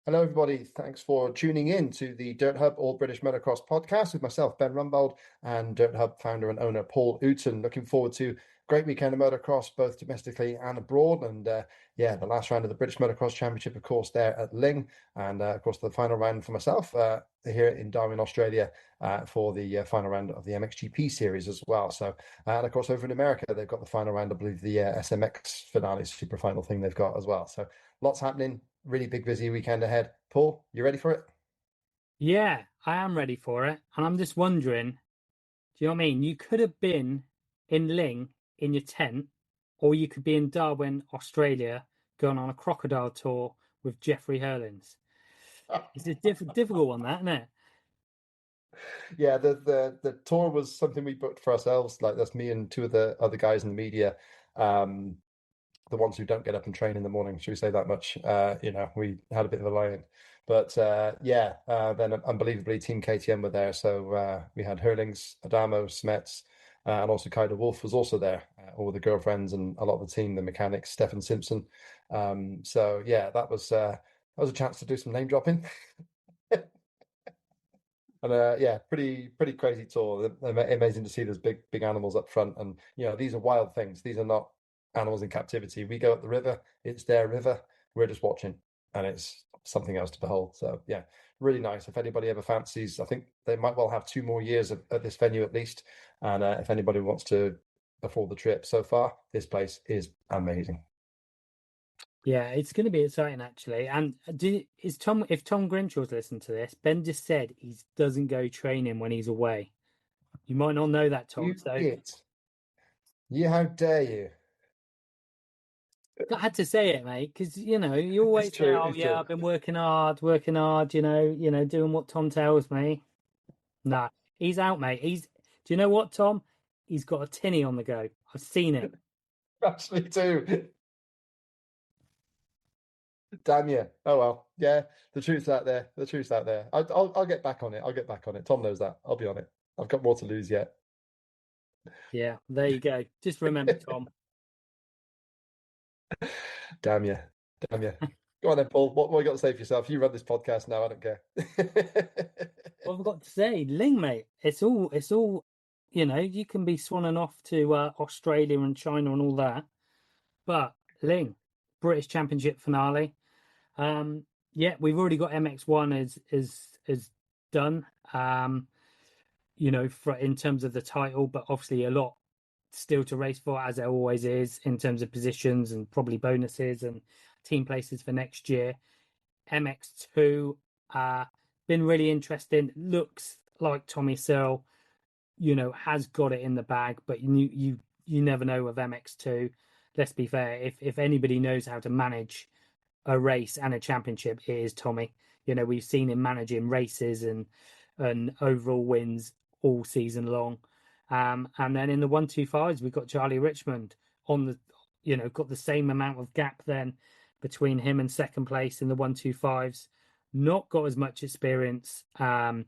Hello, everybody. Thanks for tuning in to the Dirt Hub All British Motocross podcast with myself, Ben Rumbold, and Dirt Hub founder and owner Paul Ooten. Looking forward to a great weekend of motocross, both domestically and abroad. And the last round of the British Motocross Championship, of course, there at Lyng, and of course, the final round for myself here in Darwin, Australia, for the final round of the MXGP series as well. So, and of course, over in America, they've got the final round, I believe, the SMX finale, super final thing they've got as well. So, lots happening. Really big, busy weekend ahead. Paul, you ready for it? Yeah, I am ready for it. And I'm just wondering, do you know what I mean? You could have been in Lyng in your tent, or you could be in Darwin, Australia, going on a crocodile tour with Jeffrey Hurlins. It's a difficult one, that, isn't it? Yeah, the tour was something we booked for ourselves. Like that's me and two of the other guys in the media, um, the ones who don't get up and train in the morning. Should we say that much? We had a bit of a lie-in, but then unbelievably, Team KTM were there. So we had Hurlings, Adamo, Smets, and also Kyder Wolf was also there, all the girlfriends and a lot of the team, the mechanics, Stefan Simpson. That was a chance to do some name dropping. And pretty crazy tour. Amazing to see those big animals up front. And these are wild things. These are not animals in captivity. We go up the river, it's their river. We're just watching, and it's something else to behold. So yeah, really nice. If anybody ever fancies, I think they might well have 2 more years at this venue at least. And if anybody wants to afford the trip, so far this place is amazing. Yeah, it's going to be exciting actually. And if Tom Grinshaw's listened to this, Ben just said he doesn't go training when he's away. You might not know that, Tom. You So it. You, how dare you? I had to say it, mate, because you It's always say, true. "Oh It's yeah, true. I've been working hard, working hard." Doing what Tom tells me. Nah, he's out, mate. Do you know what, Tom? He's got a tinny on the go. I've seen it. Actually, too. Damn you. Oh well. Yeah, the truth's out there. The truth's out there. I'll get back on it. I'll get back on it. Tom knows that. I'll be on it. I've got more to lose yet. Yeah, there you go. Just remember, Tom. Damn you. Damn you. Go on then, Paul. What you got to say for yourself? You run this podcast now. I don't care. What have I got to say? Lyng, mate. It's all. You can be swanning off to Australia and China and all that, but Lyng, British Championship finale. Yeah, we've already got MX1 as done. In terms of the title, but obviously a lot still to race for, as there always is, in terms of positions and probably bonuses and team places for next year. MX2, been really interesting. Looks like Tommy Searle, has got it in the bag, but you never know with MX2. Let's be fair. If anybody knows how to manage a race and a championship, it is Tommy. We've seen him managing races and overall wins all season long. And then in the 125s, we've got Charlie Richmond on got the same amount of gap then between him and second place in the 125s. Not got as much experience as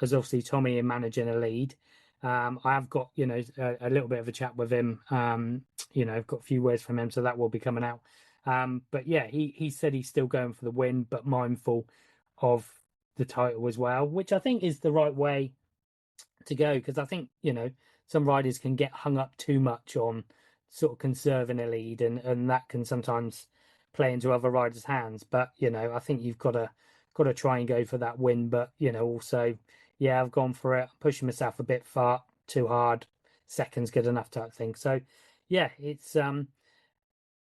obviously Tommy in managing a lead. I have got, a little bit of a chat with him. I've got a few words from him, so that will be coming out. But yeah, he said he's still going for the win, but mindful of the title as well, which I think is the right way to go, because I think some riders can get hung up too much on sort of conserving a lead, and that can sometimes play into other riders' hands. But I think you've got to try and go for that win. But also, yeah, I've gone for it, pushing myself a bit far too hard. Second's good enough type thing. So yeah, it's going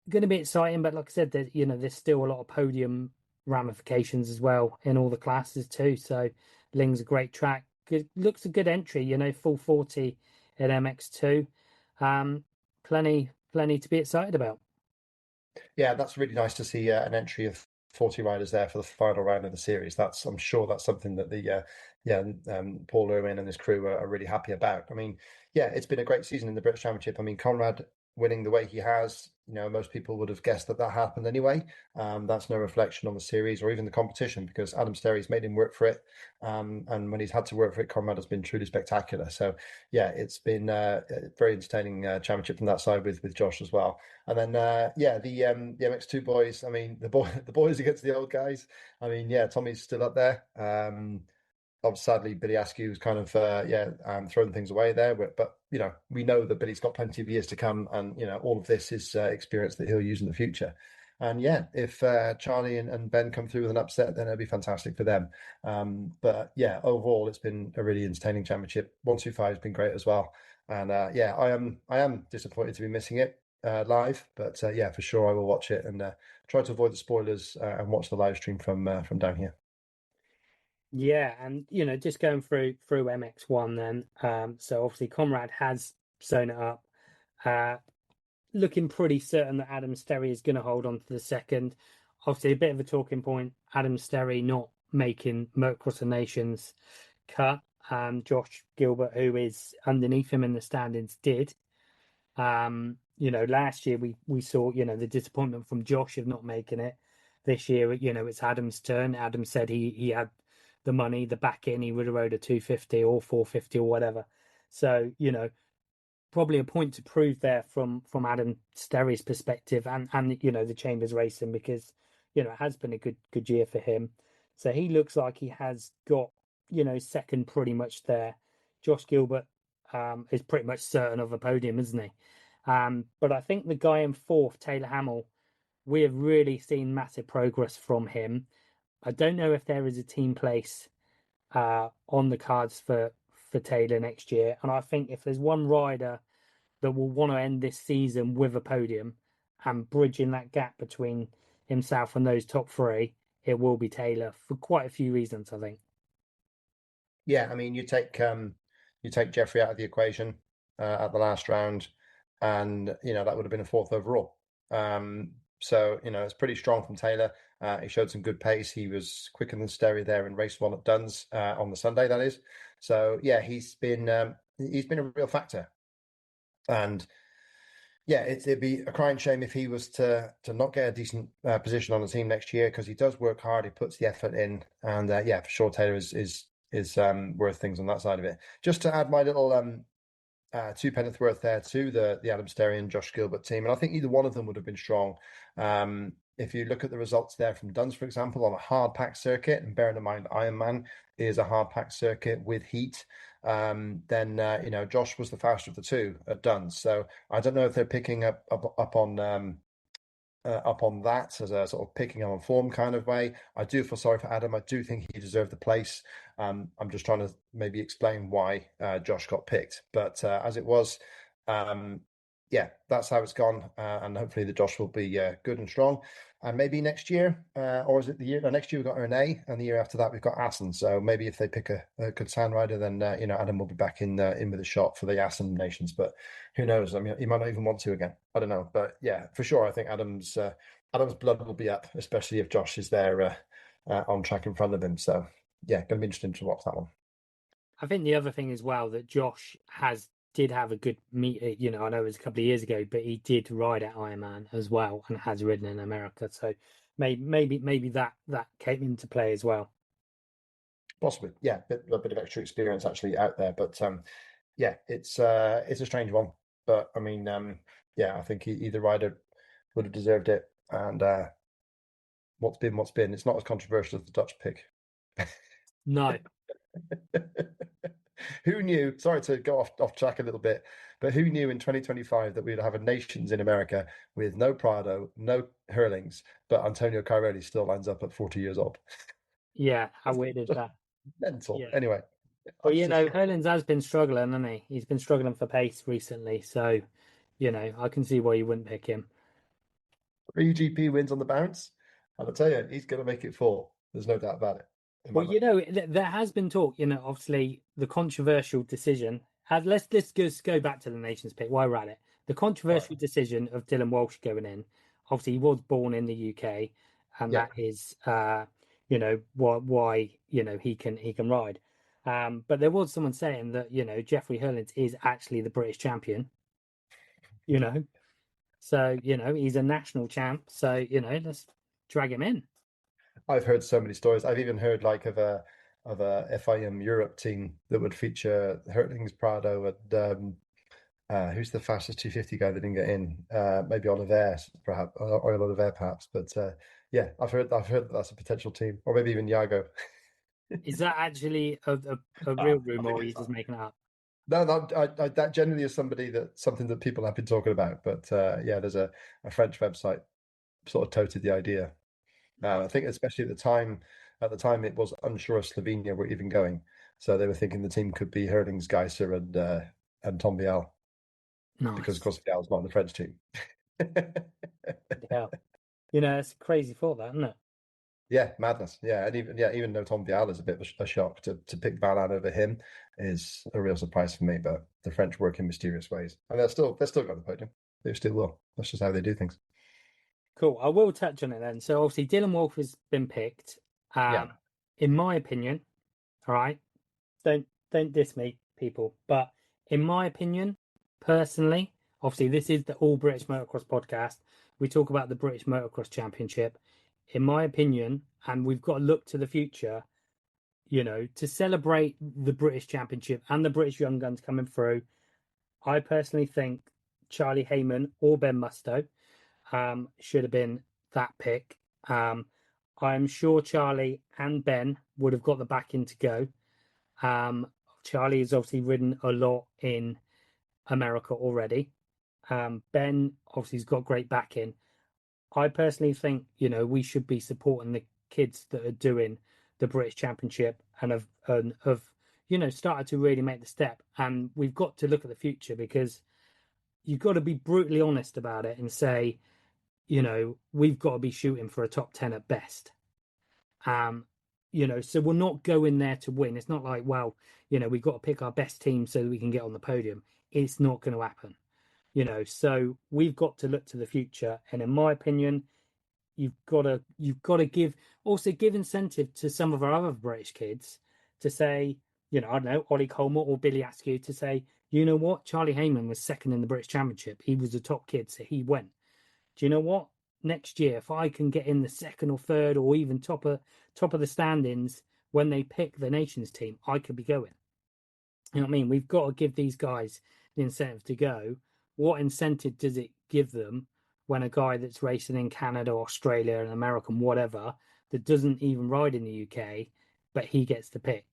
to be exciting. But like I said, there's still a lot of podium ramifications as well in all the classes too. So Lyng's a great track. Looks a good entry, full 40 at MX2. Plenty to be excited about. Yeah, that's really nice to see an entry of 40 riders there for the final round of the series. I'm sure that's something that Paul Irwin and his crew are really happy about. I mean, yeah, it's been a great season in the British Championship. I mean, Conrad winning the way he has, most people would have guessed that that happened anyway. That's no reflection on the series or even the competition, because Adam Sterry's made him work for it. And when he's had to work for it, Conrad has been truly spectacular. So yeah, it's been a very entertaining championship from that side with Josh as well. And then the MX2 boys. I mean, the boys against the old guys. I mean, yeah, Tommy's still up there. Sadly, Billy Askew's kind of throwing things away there, but we know that Billy's got plenty of years to come, and all of this is experience that he'll use in the future. And yeah, if Charlie and Ben come through with an upset, then it'll be fantastic for them. But yeah, overall, it's been a really entertaining championship. 125 has been great as well, and I am disappointed to be missing it live, but yeah, for sure I will watch it and try to avoid the spoilers and watch the live stream from down here. Yeah, and just going through MX1 then. So obviously Conrad has sewn it up. Looking pretty certain that Adam Sterry is going to hold on to the second. Obviously, a bit of a talking point. Adam Sterry not making Motocross of Nations cut. Josh Gilbert, who is underneath him in the standings, did. Last year we saw, the disappointment from Josh of not making it. This year, it's Adam's turn. Adam said he had the money, the back in, he would have rode a 250 or 450 or whatever. So, probably a point to prove there from Adam Sterry's perspective and the Chambers racing, because it has been a good year for him. So he looks like he has got second pretty much there. Josh Gilbert is pretty much certain of a podium, isn't he? But I think the guy in fourth, Taylor Hamill, we have really seen massive progress from him. I don't know if there is a team place on the cards for Taylor next year. And I think if there's one rider that will want to end this season with a podium and bridging that gap between himself and those top three, it will be Taylor for quite a few reasons, I think. Yeah, I mean, you take Jeffrey out of the equation at the last round, and that would have been a fourth overall. So it's pretty strong from Taylor. He showed some good pace. He was quicker than Sterry there in race one at Duns on the Sunday, that is. So yeah, he's been a real factor. And yeah, it'd be a crying shame if he was to not get a decent position on the team next year, because he does work hard. He puts the effort in, and yeah, for sure, Taylor is worth things on that side of it. Just to add my little two penneth worth there to the Adam Sterry and Josh Gilbert team, and I think either one of them would have been strong. If you look at the results there from Duns, for example, on a hard packed circuit, and bearing in mind Ironman is a hard packed circuit with heat, then Josh was the faster of the two at Duns. So I don't know if they're picking up on that as a sort of picking up on form kind of way. I do feel sorry for Adam. I do think he deserved the place. I'm just trying to maybe explain why Josh got picked. But as it was, yeah, that's how it's gone. And hopefully the Josh will be good and strong. And maybe next year, or is it the year? No, next year we've got Renee, and the year after that we've got Assen. So maybe if they pick a good sand rider, then Adam will be back in with a shot for the Assen Nations. But who knows? I mean, he might not even want to again. I don't know. But yeah, for sure, I think Adam's blood will be up, especially if Josh is there on track in front of him. So yeah, going to be interesting to watch that one. I think the other thing as well that Josh did have a good meet. I know it was a couple of years ago, but he did ride at Ironman as well and has ridden in America. So maybe that came into play as well. Possibly, yeah, a bit of extra experience actually out there. But yeah, it's a strange one. But I mean, yeah, I think either rider would have deserved it. And what's been. It's not as controversial as the Dutch pick. No. Who knew? Sorry to go off track a little bit, but who knew in 2025 that we'd have a nations in America with no Prado, no Hurlings, but Antonio Cairoli still lines up at 40 years old? Yeah, how weird is that? Mental. Yeah. Anyway, Well, Hurlins has been struggling, hasn't he? He's been struggling for pace recently, so I can see why you wouldn't pick him. 3 GP wins on the bounce, and I'll tell you, he's going to make it 4. There's no doubt about it. Well, there has been talk. Obviously the controversial decision. Let's just go back to the nations pick. Why we're at it, the controversial decision of Dylan Walsh going in. Obviously, he was born in the UK, and that is, why he can ride. But there was someone saying that Jeffrey Hurlins is actually the British champion. So, he's a national champ. So, let's drag him in. I've heard so many stories. I've even heard like of a FIM Europe team that would feature Hertlings Prado and who's the fastest 250 guy that didn't get in? Maybe Oliver, perhaps, or Oliver, perhaps. But yeah, I've heard that's a potential team, or maybe even Yago. Is that actually a real Ah, I rumor, think or are you it's just that. making it up? No, no, that generally is something that people have been talking about. But yeah, there's a French website sort of toted the idea. I think especially at the time it was unsure if Slovenia were even going, so they were thinking the team could be Herdings, Geiser, and Tom Vial because of Nice. course Vial's not in the French team. Yeah. It's a crazy thought, that, isn't it? Yeah, madness. Yeah, and even though Tom Vial is a bit of a shock to pick Valad over him is a real surprise for me. But the French work in mysterious ways, and they're still got the podium. They still will. That's just how they do things. Cool. I will touch on it then. So obviously Dylan Wolf has been picked. Yeah, In my opinion, all right, don't diss me, people, but in my opinion, personally, obviously this is the All British Motocross podcast. We talk about the British Motocross Championship. In my opinion, and we've got to look to the future, to celebrate the British Championship and the British Young Guns coming through. I personally think Charlie Heyman or Ben Musto should have been that pick. I'm sure Charlie and Ben would have got the backing to go. Charlie has obviously ridden a lot in America already. Ben obviously has got great backing. I personally think we should be supporting the kids that are doing the British Championship and have started to really make the step. And we've got to look at the future because you've got to be brutally honest about it and say, we've got to be shooting for a top 10 at best. Um, so we're not going there to win. It's not like, well, we've got to pick our best team so that we can get on the podium. It's not going to happen. So we've got to look to the future. And in my opinion, you've got to give incentive to some of our other British kids to say, I don't know, Ollie Coleman or Billy Askew to say, you know what, Charlie Heyman was second in the British Championship. He was the top kid, so he went. Do you know what? Next year, if I can get in the second or third or even top of the standings when they pick the nations team, I could be going. You know what I mean? We've got to give these guys the incentive to go. What incentive does it give them when a guy that's racing in Canada, Australia, and America, and whatever, that doesn't even ride in the UK, but he gets to pick?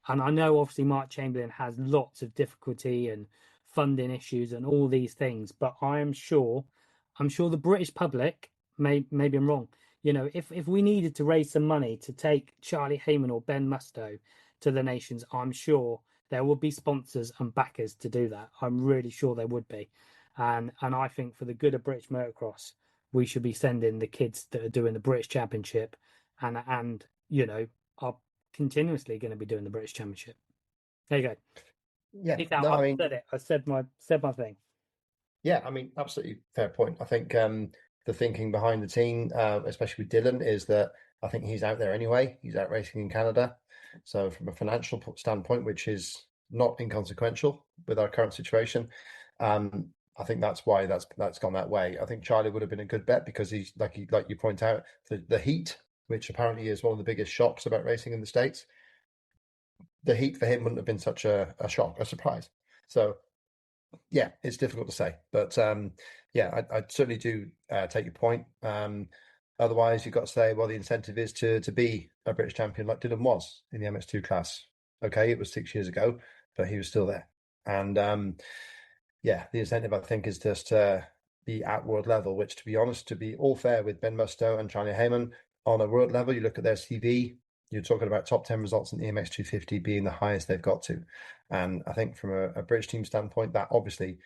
And I know obviously Mark Chamberlain has lots of difficulty and funding issues and all these things, but I'm sure the British public, maybe I'm wrong, if we needed to raise some money to take Charlie Heyman or Ben Musto to the nations, I'm sure there would be sponsors and backers to do that. I'm really sure there would be. And I think for the good of British motocross, we should be sending the kids that are doing the British Championship and are continuously going to be doing the British Championship. There you go. yeah. Peace out. No, I I've mean, said it. I said my thing. yeah, I mean, absolutely fair point. I think the thinking behind the team, especially with Dylan, is that I think he's out there anyway. He's out racing in Canada. So from a financial standpoint, which is not inconsequential with our current situation, I think that's why that's gone that way. I think Charlie would have been a good bet because he's like you point out, the heat, which apparently is one of the biggest shocks about racing in the States. The heat for him wouldn't have been such a shock, a surprise. So yeah, it's difficult to say, but yeah, I certainly do take your point. Otherwise, you've got to say, well, the incentive is to be a British champion like Dylan was in the MX2 class. Okay, it was 6 years ago, but he was still there. And yeah, the incentive I think is just to be at world level. Which, to be honest, to be all fair with Ben Musto and Charlie Heyman on a world level, you look at their CV. You're talking about top 10 results in the MX 250 being the highest they've got to. And I think from a British team standpoint, that obviously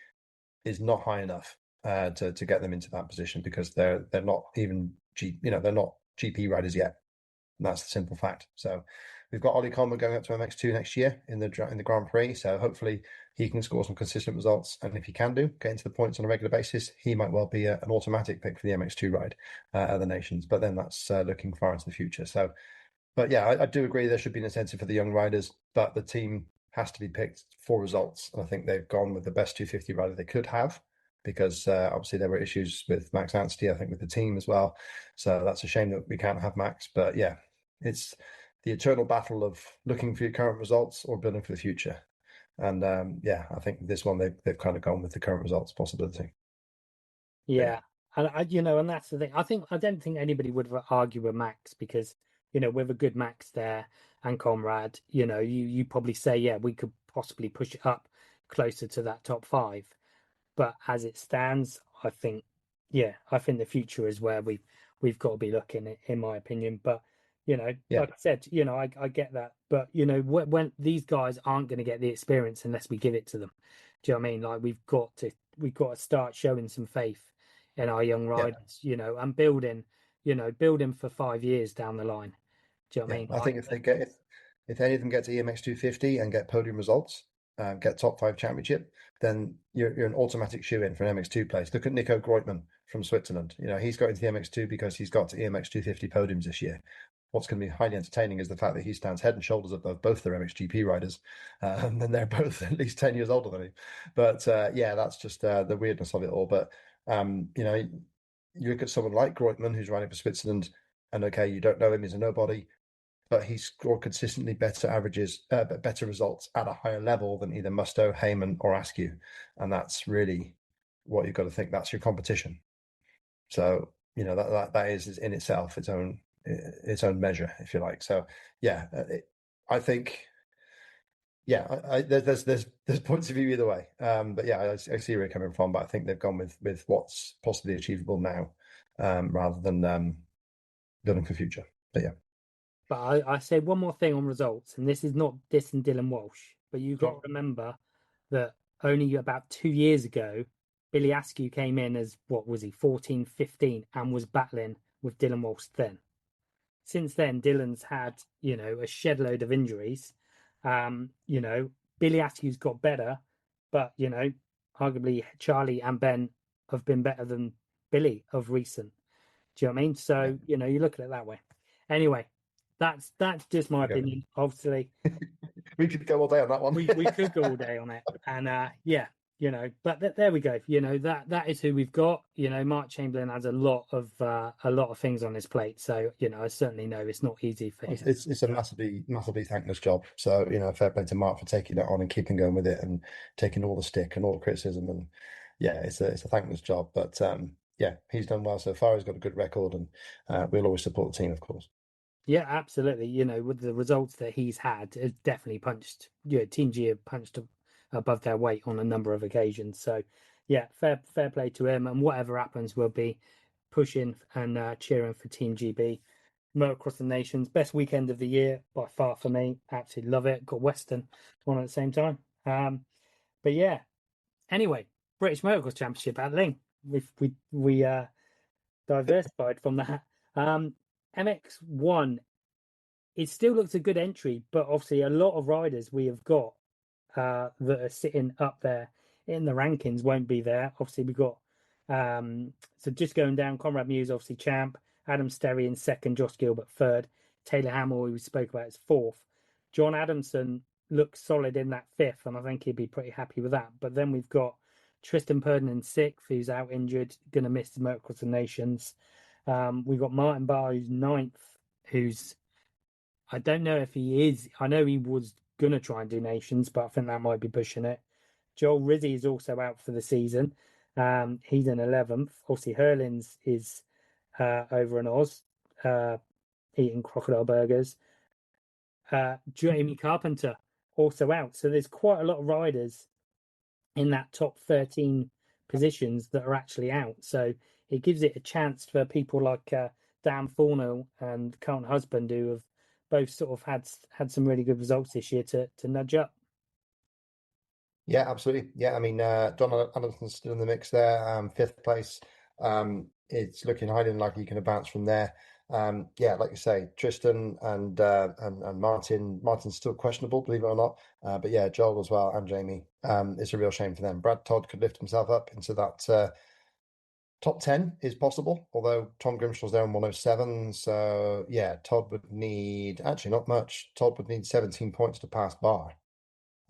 is not high enough to get them into that position because they're not even they're not GP riders yet. And that's the simple fact. So we've got Ollie Coleman going up to MX2 next year in the Grand Prix. So hopefully he can score some consistent results. And if he can get into the points on a regular basis, he might well be an automatic pick for the MX2 ride at the Nations. But then that's looking far into the future. So but yeah, I do agree there should be an incentive for the young riders, but the team has to be picked for results. And I think they've gone with the best 250 rider they could have. because obviously there were issues with Max Anstey, I think, with the team as well. So that's a shame that we can't have Max. But yeah, it's the eternal battle of looking for your current results or building for the future. And yeah, I think this one they've kind of gone with the current results possibility. Yeah, and and that's the thing. I don't think anybody would argue with Max because with a good Max there and Comrade, you probably say yeah we could possibly push it up closer to that top five. But as it stands, I think the future is where we've got to be looking, in my opinion. But Yeah, like I said, I get that. But when these guys aren't going to get the experience unless we give it to them. Do you know what I mean? Like we've got to start showing some faith in our young yeah, riders, and building for 5 years down the line. Do you know what I yeah. mean? I think if any of them get to EMX 250 and get podium results, get top five championship, then you're an automatic shoe in for an MX2 place. Look at Nico Groitman from Switzerland. He's got into the MX2 because he's got to EMX 250 podiums this year. What's going to be highly entertaining is the fact that he stands head and shoulders above both their MXGP riders, and they're both at least 10 years older than him. But yeah, that's just the weirdness of it all. But you look at someone like Groitman who's riding for Switzerland, and okay, you don't know him, he's a nobody, but he's scored consistently better averages, better results at a higher level than either Musto, Heyman, or Askew, and that's really what you've got to think. That's your competition. So that is in itself its own measure, if you like. So yeah, I think yeah, there's points of view either way. But yeah, I see where you're coming from. But I think they've gone with what's possibly achievable now, rather than building for future. But yeah, But I say one more thing on results, and this is not dissing Dylan Walsh, but you've got to sure. remember that only about 2 years ago, Billy Askew came in as, what was he, 14, 15, and was battling with Dylan Walsh then. Since then, Dylan's had, a shed load of injuries. Billy Askew's got better, but, arguably Charlie and Ben have been better than Billy of recent. Do you know what I mean? Yeah, So, you look at it that way. Anyway, that's just my okay. opinion. Obviously, We could go all day on that one. we could go all day on it, and yeah, but there we go. That is who we've got. Mark Chamberlain has a lot of things on his plate, so I certainly know it's not easy for him. It's a massively thankless job. So fair play to Mark for taking it on and keeping going with it and taking all the stick and all the criticism. And yeah, it's a thankless job. But yeah, he's done well so far. He's got a good record, and we'll always support the team, of course. Yeah, absolutely. With the results that he's had, it's definitely punched. Team G have punched above their weight on a number of occasions. So, yeah, fair play to him. And whatever happens, we'll be pushing and cheering for Team GB. Motocross the Nations, best weekend of the year by far for me. Absolutely love it. Got Western on at the same time. But yeah. Anyway, British Motocross Championship at Lyng. We diversified from that. MX1, it still looks a good entry, but obviously a lot of riders we have got that are sitting up there in the rankings won't be there. Obviously, we've got so just going down, Conrad Muse, obviously champ, Adam Sterry in second, Josh Gilbert third, Taylor Hamill, who we spoke about, is fourth. John Adamson looks solid in that fifth, and I think he'd be pretty happy with that. But then we've got Tristan Purden in sixth, who's out injured, going to miss the Motocross of the Nations. We've got Martin Barr, who's ninth, who's I don't know if he is. I know he was gonna try and do Nations, but I think that might be pushing it. Joel Rizzi is also out for the season. He's in 11th. Obviously, Hurlins is over in Oz, eating crocodile burgers. Jamie Carpenter also out. So there's quite a lot of riders in that top 13 positions that are actually out. So it gives it a chance for people like Dan Thornhill and Carlton Husband, who have both sort of had some really good results this year to nudge up. Yeah, absolutely. Yeah, I mean, John Anderson's still in the mix there, fifth place. It's looking highly unlikely you can bounce from there. Yeah, like you say, Tristan and Martin. Martin's still questionable, believe it or not. But yeah, Joel as well and Jamie. It's a real shame for them. Brad Todd could lift himself up into that top 10 is possible, although Tom Grimshaw's there in 107. So yeah, Todd would need actually not much. Todd would need 17 points to pass Barr.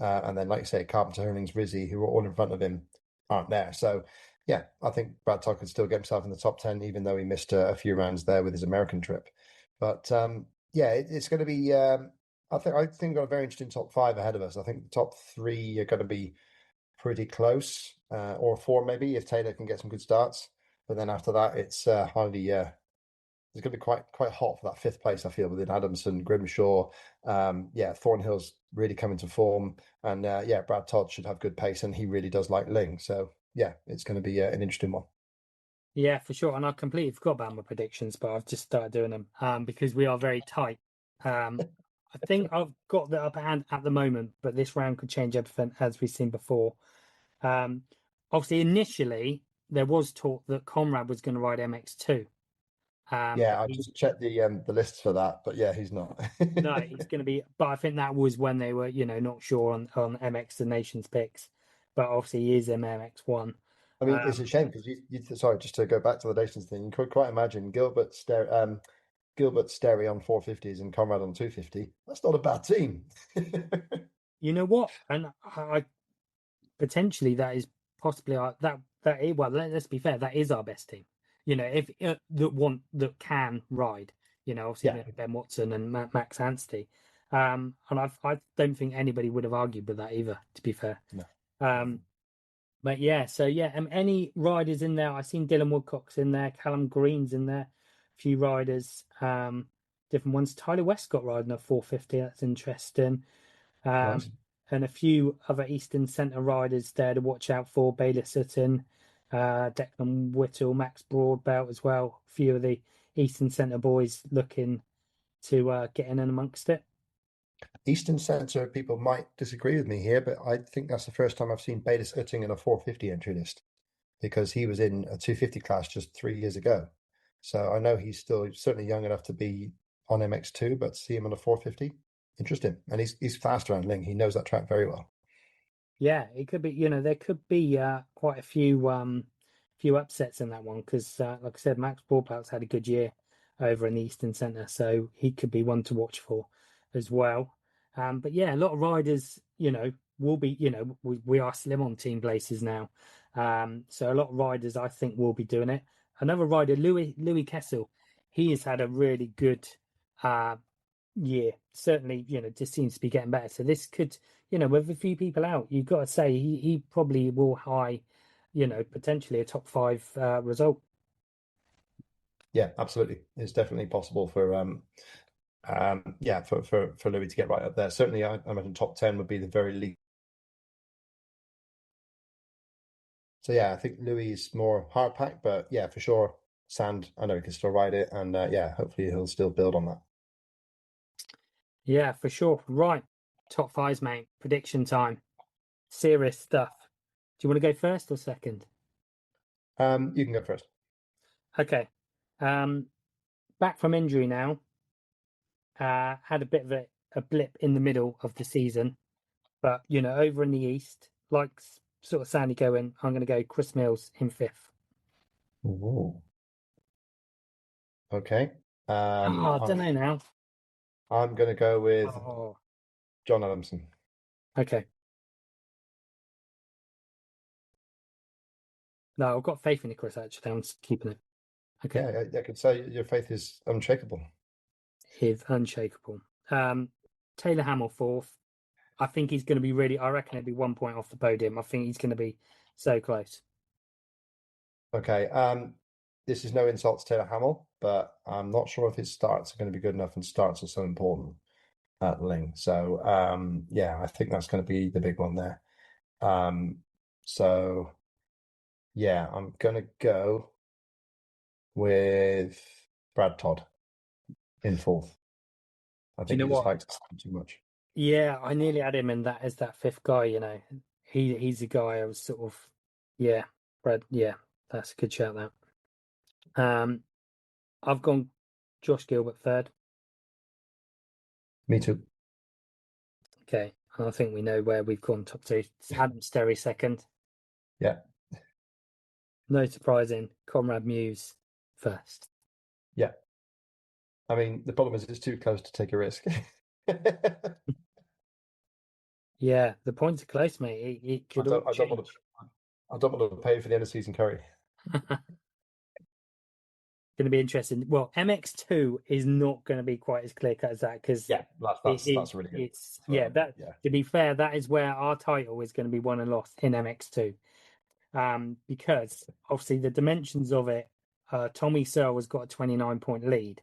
And then, like you say, Carpenter, Hurlings, Rizzi, who are all in front of him, aren't there. So, Yeah, I think Brad Todd could still get himself in the top 10, even though he missed a few rounds there with his American trip. But yeah, it's going to be. I think we've got a very interesting top five ahead of us. I think the top three are going to be pretty close, or four maybe if Taylor can get some good starts. But then after that, it's highly. It's going to be quite hot for that fifth place. I feel within Adamson, Grimshaw. Yeah, Thornhill's really coming to form, and yeah, Brad Todd should have good pace, and he really does like Lyng. So yeah, it's going to be an interesting one. Yeah, for sure. And I completely forgot about my predictions, but I've just started doing them because we are very tight. I think I've got the upper hand at the moment, but this round could change everything as we've seen before. Um, Obviously, initially there was talk that Conrad was going to ride MX2, but Yeah, I he just checked the lists for that, but yeah, he's not. no, he's going to be. But I think that was when they were, not sure on MX the Nations picks. But obviously, he is MX1. I mean, it's a Um, shame because sorry, just to go back to the nations thing, you could quite imagine Gilbert Sterry on 450s and Conrad on 250. That's not a bad team. you know what? And I potentially that is possibly well, let's be fair, that is our best team. If that can ride. Obviously Yeah, Ben Watson and Max Anstey. And I don't think anybody would have argued with that either. To be fair. no. Um, But yeah, so yeah, any riders in there? I've seen Dylan Woodcock's in there, Callum Green's in there, a few riders, different ones. Tyler Westcott riding a 450, that's interesting. Nice. And a few other Eastern Centre riders there to watch out for. Baylor Sutton, Declan Whittle, Max Broadbelt as well. A few of the Eastern Centre boys looking to get in and amongst it. Eastern Centre people might disagree with me here, but I think that's the first time I've seen Bayless Utting in a 450 entry list because he was in a 250 class just 3 years ago. So I know he's still certainly young enough to be on MX2, but to see him on a 450, interesting. And he's fast around Lyng. He knows that track very well. Yeah, it could be. There could be quite a few upsets in that one because, like I said, Max Borpout's had a good year over in the Eastern Centre, so he could be one to watch for as well. But yeah, a lot of riders, will be. We are slim on team places now, so a lot of riders I think will be doing it. Another rider, Louis Kessel, he has had a really good uh, year. Certainly, just seems to be getting better. So this could, with a few people out, you've got to say he probably will high, potentially a top five result. Yeah, absolutely. It's definitely possible for yeah, for Louis to get right up there. Certainly, I imagine top 10 would be the very least. So yeah, I think Louis is more hard pack, but yeah, for sure, Sand. I know he can still ride it, and yeah, hopefully he'll still build on that. Yeah, for sure. Right, top fives, mate. Prediction time. Serious stuff. Do you want to go first or second? You can go first. Okay. Um, Back from injury now. Had a bit of a blip in the middle of the season, but over in the east, like sort of Sandy going, I'm going to go Chris Mills in fifth. Ooh. Okay. Oh, I I'm don't know now. I'm gonna go with Oh, John Adamson. okay. No, I've got faith in it, Chris. Actually, I'm just keeping it. Okay, Yeah, I could say your faith is unshakable. he's unshakable. Taylor Hamill fourth. I think he's going to be really. I reckon it'll be 1 point off the podium. I think he's going to be so close. Okay. This is no insult to Taylor Hamill, but I'm not sure if his starts are going to be good enough, and starts are so important at Lyng. So yeah, I think that's going to be the big one there. Um, so yeah, I'm gonna go with Brad Todd in fourth. I Do you think know he just what? likes too much. Yeah, I nearly had him in that as that fifth guy. He's a guy I was sort of, yeah, Brad. Yeah, that's a good shout. That. I've gone Josh Gilbert third. Me too. Okay, and I think we know where we've gone top two. It's Adam Sterry second. Yeah, No surprising. Conrad Muse first. yeah. I mean, the problem is it's too close to take a risk. Yeah, the points are close, mate. It I could all don't, I don't want to, change. I don't want to pay for the end of season curry. Going to be interesting. Well, MX2 is not going to be quite as clear cut as that because Yeah, that's really good. it's yeah, So that yeah, to be fair, that is where our title is going to be won and lost in MX2. Because obviously the dimensions of it, Tommy Searle has got a 29-point lead.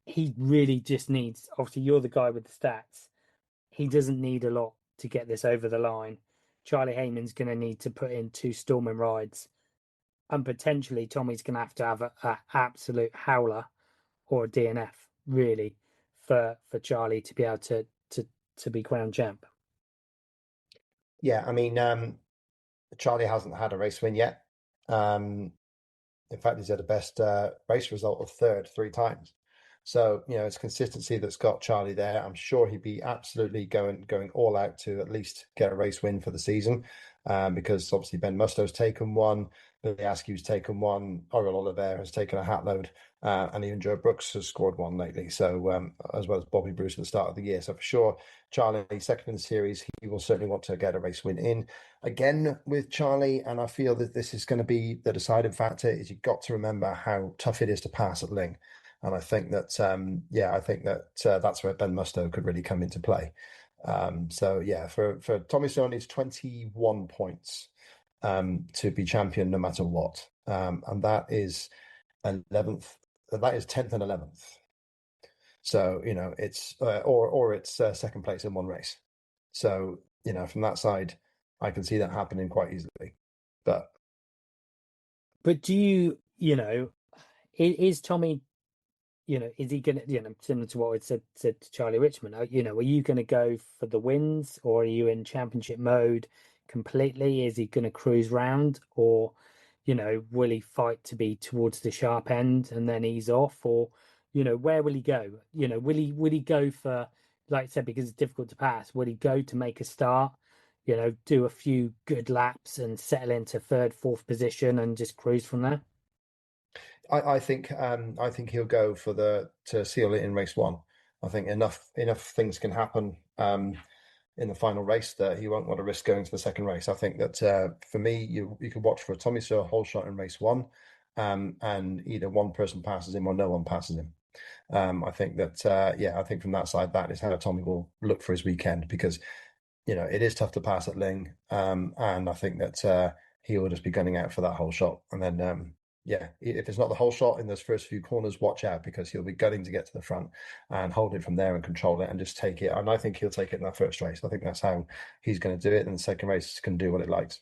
He really just needs, obviously, you're the guy with the stats. He doesn't need a lot to get this over the line. Charlie Heyman's going to need to put in 2 Storming rides, and potentially Tommy's going to have a absolute howler or a DNF, really, for Charlie to be able to be crowned champ. yeah. I mean, Charlie hasn't had a race win yet. Um, In fact, he's had a best race result of third 3 times. So, it's consistency that's got Charlie there. I'm sure he'd be absolutely going all out to at least get a race win for the season, because obviously Ben Musto's taken one, Billy Askew's taken one, Oriol Oliver has taken a hat load, and even Joe Brooks has scored one lately. So, as well as Bobby Bruce at the start of the year. So for sure, Charlie, second in the series, he will certainly want to get a race win in again with Charlie, and I feel that this is going to be the deciding factor. Is you've got to remember how tough it is to pass at Lyng, and I think that that's where Ben Musto could really come into play. So yeah, for Tommy Stone, it's 21 points to be champion no matter what, and that is 11th. That is 10th and 11th. So it's or it's second place in one race. So from that side, I can see that happening quite easily. But Do is Tommy, is he going to, similar to what I said to Charlie Richmond, are you going to go for the wins, or are you in championship mode completely? Is he going to cruise round, or, will he fight to be towards the sharp end and then ease off, or, where will he go? Will he go for, like I said, because it's difficult to pass, will he go to make a start, do a few good laps and settle into third, fourth position and just cruise from there? I think he'll go for to seal it in race one. I think enough things can happen in the final race that he won't want to risk going to the second race. I think that for me, you could watch for a Tommy Sir whole shot in race one, and either one person passes him or no one passes him. I think that I think from that side, that is how Tommy will look for his weekend, because it is tough to pass at Lyng, and I think that he will just be gunning out for that whole shot, and then if it's not the whole shot in those first few corners, watch out, because he'll be gunning to get to the front and hold it from there and control it and just take it. And I think he'll take it in that first race. I think that's how he's going to do it, and the second race can do what it likes.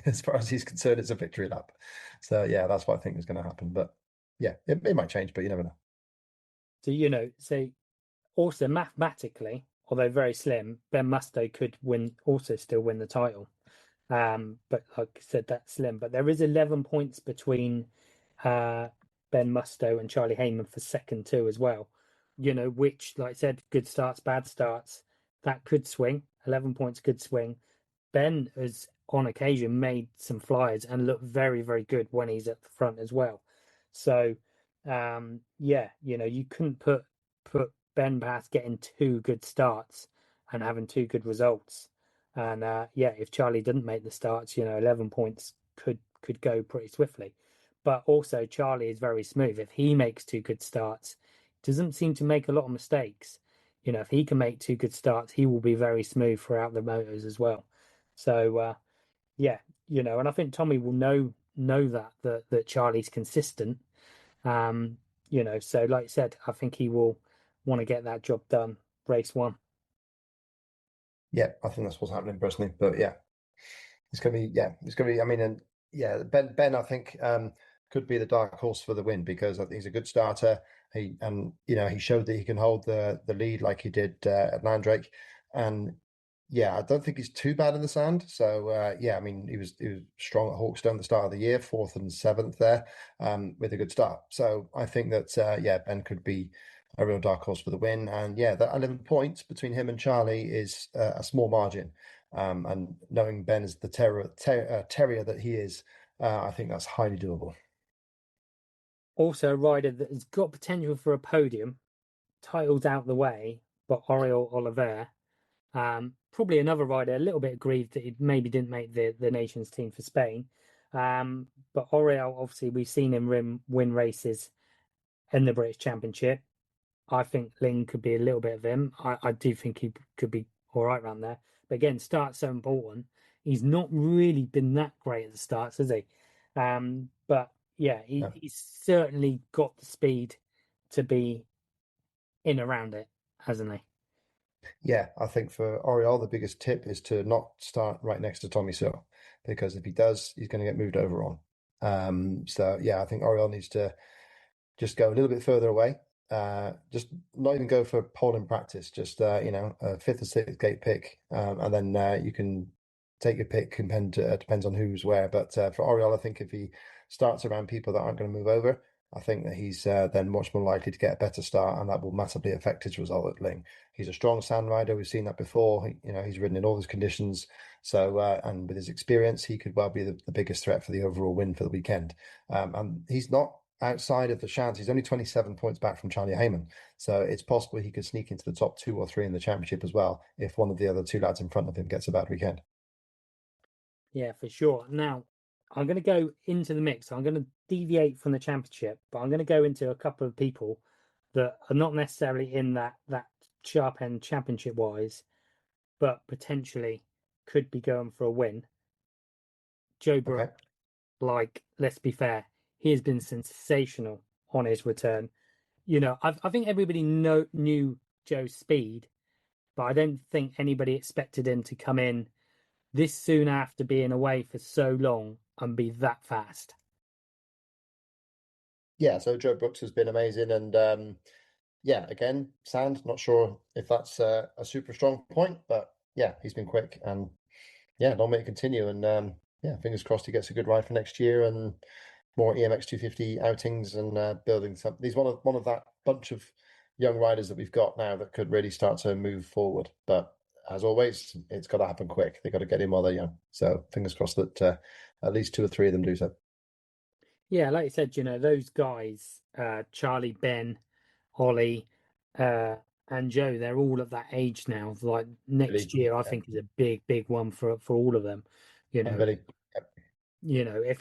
As far as he's concerned, it's a victory lap. So yeah, that's what I think is going to happen. But yeah, it might change, but you never know. So, also mathematically, although very slim, Ben Musto could still win the title. But like I said, that's slim. But there is 11 points between uh, Ben Musto and Charlie Heyman for second too as well. Which, like I said, good starts, bad starts, that could swing. 11 points could swing. Ben has on occasion made some flyers and looked very, very good when he's at the front as well. So you couldn't put Ben past getting 2 good starts and having 2 good results. And if Charlie didn't make the starts, 11 points could go pretty swiftly. But also Charlie is very smooth. If he makes 2 good starts, doesn't seem to make a lot of mistakes. If he can make 2 good starts, he will be very smooth throughout the motors as well. So and I think Tommy will know that Charlie's consistent. So like I said, I think he will want to get that job done race one. Yeah, I think that's what's happening personally. But yeah, it's gonna be. I mean, and yeah, Ben, I think could be the dark horse for the win, because I think he's a good starter. He showed that he can hold the lead like he did at Landrake, and yeah, I don't think he's too bad in the sand. So I mean, he was strong at Hawkstone at the start of the year, fourth and seventh there, with a good start. So I think that Ben could be a real dark horse for the win, and yeah, that 11 points between him and Charlie is a small margin. And knowing Ben as the terrier that he is, I think that's highly doable. Also, a rider that has got potential for a podium, titles out the way, but Oriol Oliver, Probably another rider a little bit aggrieved that he maybe didn't make the nations team for Spain. But Oriol, obviously, we've seen him win races in the British Championship. I think Lyng could be a little bit of him. I do think he could be all right around there. But again, start's so important. He's not really been that great at the starts, has he? But yeah, No. he's certainly got the speed to be in around it, hasn't he? Yeah, I think for Oriol, the biggest tip is to not start right next to Tommy Searle, because if he does, he's going to get moved over on. So yeah, I think Oriol needs to just go a little bit further away. Just not even go for pole in practice. Just a fifth or sixth gate pick, and then you can take your pick. Depends on who's where. But for Oriol, I think if he starts around people that aren't going to move over, I think that he's then much more likely to get a better start, and that will massively affect his result at Lyng. He's a strong sand rider. We've seen that before. He's ridden in all those conditions. So, and with his experience, he could well be the biggest threat for the overall win for the weekend. And he's not outside of the chance. He's only 27 points back from Charlie Heyman. So it's possible he could sneak into the top 2 or 3 in the championship as well if one of the other two lads in front of him gets a bad weekend. Yeah, for sure. Now, I'm going to go into the mix. I'm going to deviate from the championship, but I'm going to go into a couple of people that are not necessarily in that sharp end championship wise, but potentially could be going for a win. Joe Okay. Brook, like, let's be fair, he has been sensational on his return. I think everybody knew Joe's speed, but I don't think anybody expected him to come in this soon after being away for so long and be that fast. Yeah, so Joe Brooks has been amazing. And yeah, again, sand, not sure if that's a super strong point, but yeah, he's been quick. And yeah, long may it continue. And yeah, fingers crossed he gets a good ride for next year and more EMX 250 outings and building something. He's one of that bunch of young riders that we've got now that could really start to move forward. But as always, it's got to happen quick. They've got to get in while they're young. So fingers crossed that at least 2 or 3 of them do so. Yeah, like you said, those guys, Charlie, Ben, Ollie, uh, and Joe, they're all at that age now. Like Billy, next year, I yeah, think is a big, big one for all of them. You and know, Billy. Yep.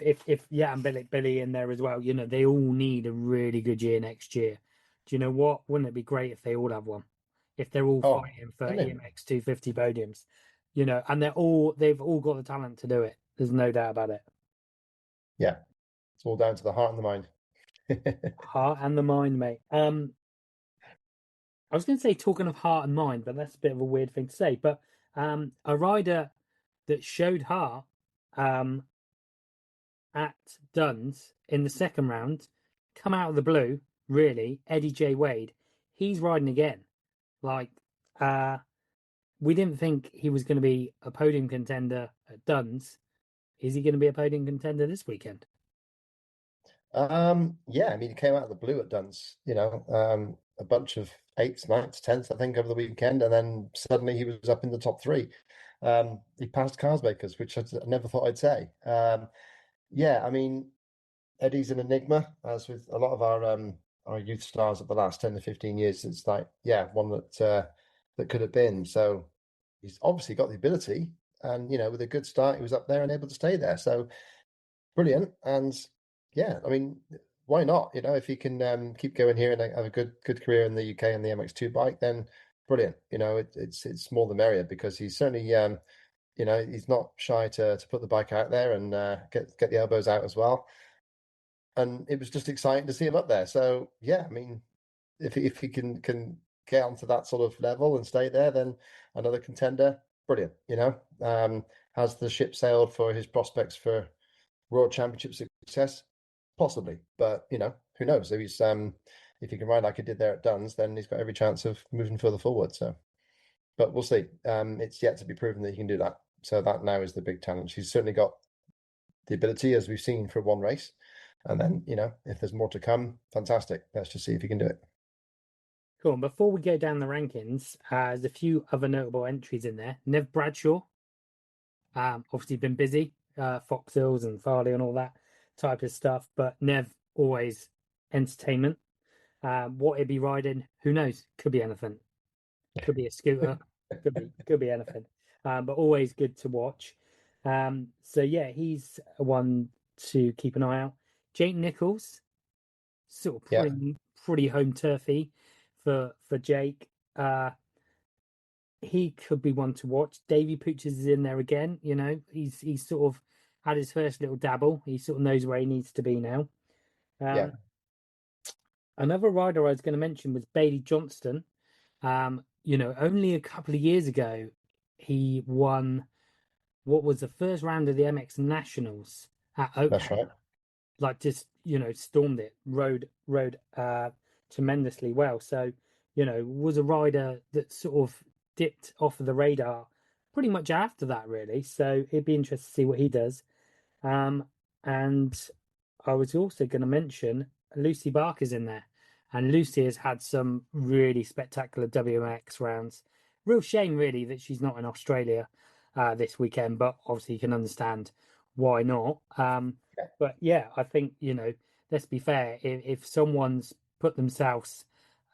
if yeah, and Billy in there as well. They all need a really good year next year. Do you know what? Wouldn't it be great if they all have one? If they're all Oh, fighting for brilliant. EMX 250 podiums, and they've all got the talent to do it. There's no doubt about it. Yeah, it's all down to the heart and the mind. Heart and the mind, mate. I was going to say talking of heart and mind, but that's a bit of a weird thing to say. But a rider that showed heart um, at Duns in the second round, come out of the blue, really, Eddie J. Wade, he's riding again. Like, uh, we didn't think he was going to be a podium contender at Duns. Is he going to be a podium contender this weekend? Yeah, I mean, he came out of the blue at Duns, a bunch of eights, ninths, tenths, I think, over the weekend, and then suddenly he was up in the top 3. He passed Carsmakers, which I never thought I'd say. Yeah, I mean, Eddie's an enigma, as with a lot of our youth stars of the last 10 to 15 years. It's like, yeah, one that could have been. So he's obviously got the ability, and with a good start, he was up there and able to stay there. So brilliant. And yeah, I mean, why not? If he can keep going here and have a good career in the UK and the MX2 bike, then brilliant. It's more the merrier, because he's certainly he's not shy to put the bike out there and get the elbows out as well. And it was just exciting to see him up there. So yeah, I mean, if he can get onto that sort of level and stay there, then another contender, brilliant. Has the ship sailed for his prospects for World Championship success? Possibly, but who knows? If he can ride like he did there at Duns, then he's got every chance of moving further forward. So, but we'll see. It's yet to be proven that he can do that. So that now is the big challenge. He's certainly got the ability, as we've seen, for one race. And then, if there's more to come, fantastic. Let's just see if he can do it. Cool. And before we go down the rankings, there's a few other notable entries in there. Nev Bradshaw, obviously been busy, Fox Hills and Farley and all that type of stuff. But Nev always entertainment. What he'd be riding, who knows? Could be anything. Could be a scooter. Could be anything, but always good to watch. So yeah, he's one to keep an eye out. Jake Nichols, sort of Yeah, pretty home turfy for Jake. He could be one to watch. Davy Pooches is in there again. You know, he's sort of had his first little dabble. He sort of knows where he needs to be now. yeah, Um, Another rider I was going to mention was Bailey Johnston. You know, only a couple of years ago, he won what was the first round of the MX Nationals at that's Oakham. right. Like just, you know, stormed it, rode tremendously well. So, you know, was a rider that sort of dipped off of the radar pretty much after that, really. So it'd be interesting to see what he does. Um, and I was also going to mention Lucy Barker's in there, and Lucy has had some really spectacular WMX rounds. Real shame, really, that she's not in Australia this weekend, but obviously you can understand why not. But yeah, I think, you know, let's be fair. If someone's put themselves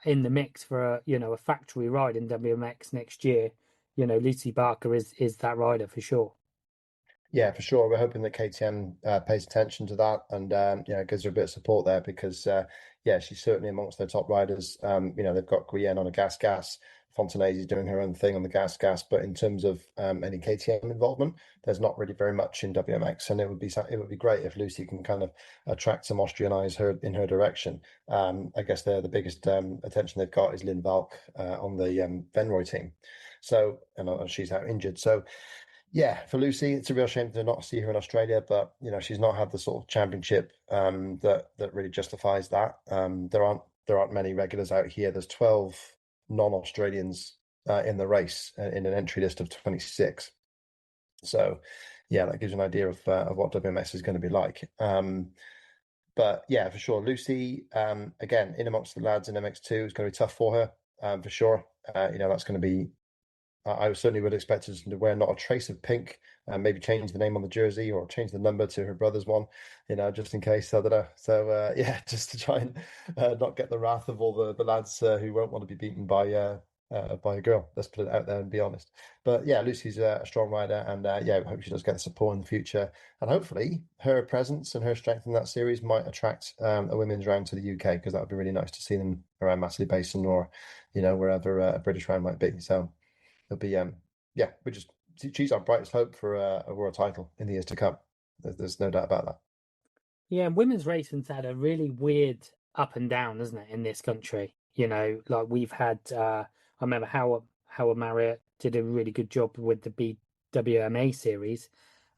in the mix for a, you know, a factory ride in WMX next year, you know, Lucy Barker is that rider for sure. Yeah, for sure. We're hoping that KTM pays attention to that and gives her a bit of support there because yeah, she's certainly amongst their top riders. They've got Guyen on a gas. Fontanese doing her own thing on the gas, but in terms of any KTM involvement, there's not really very much in WMX, and it would be great if Lucy can kind of attract some Austrian eyes in her direction. I guess the biggest attention they've got is Lynn Valk on the Venroy team, so and she's out injured, so. Yeah, for Lucy, it's a real shame to not see her in Australia, but she's not had the sort of championship that really justifies that. There aren't many regulars out here. There's 12 non-Australians in the race in an entry list of 26. So, yeah, that gives you an idea of what WMS is going to be like. But yeah, for sure, Lucy again in amongst the lads in MX2 is going to be tough for her for sure. That's going to be I certainly would expect her to wear not a trace of pink and maybe change the name on the jersey or change the number to her brother's one, just in case. I don't know. So, yeah, just to try and not get the wrath of all the lads who won't want to be beaten by a girl. Let's put it out there and be honest. But yeah, Lucy's a strong rider and yeah, I hope she does get the support in the future. And hopefully her presence and her strength in that series might attract a women's round to the UK because that would be really nice to see them around Massley Basin or, wherever a British round might be. So. It'll be yeah, she's our brightest hope for a world title in the years to come. There's no doubt about that. Yeah, and women's racing's had a really weird up and down, isn't it, in this country? You know, like we've had I remember Howard Marriott did a really good job with the BWMA series,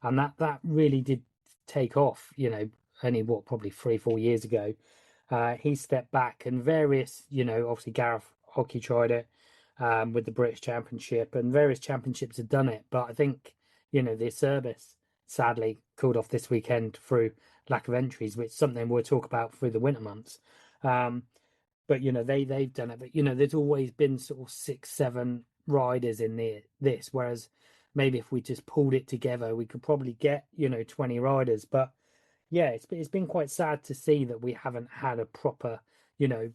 and that really did take off, you know, only what, probably 3, 4 years ago. He stepped back and various, you know, obviously Gareth Hockey tried it with the British Championship and various championships have done it. But I think, you know, the service sadly called off this weekend through lack of entries, which is something we'll talk about through the winter months. Um, but you know, they've done it. But you know, there's always been sort of 6, 7 riders in this, whereas maybe if we just pulled it together, we could probably get, you know, 20 riders. But yeah, it's been quite sad to see that we haven't had a proper, you know,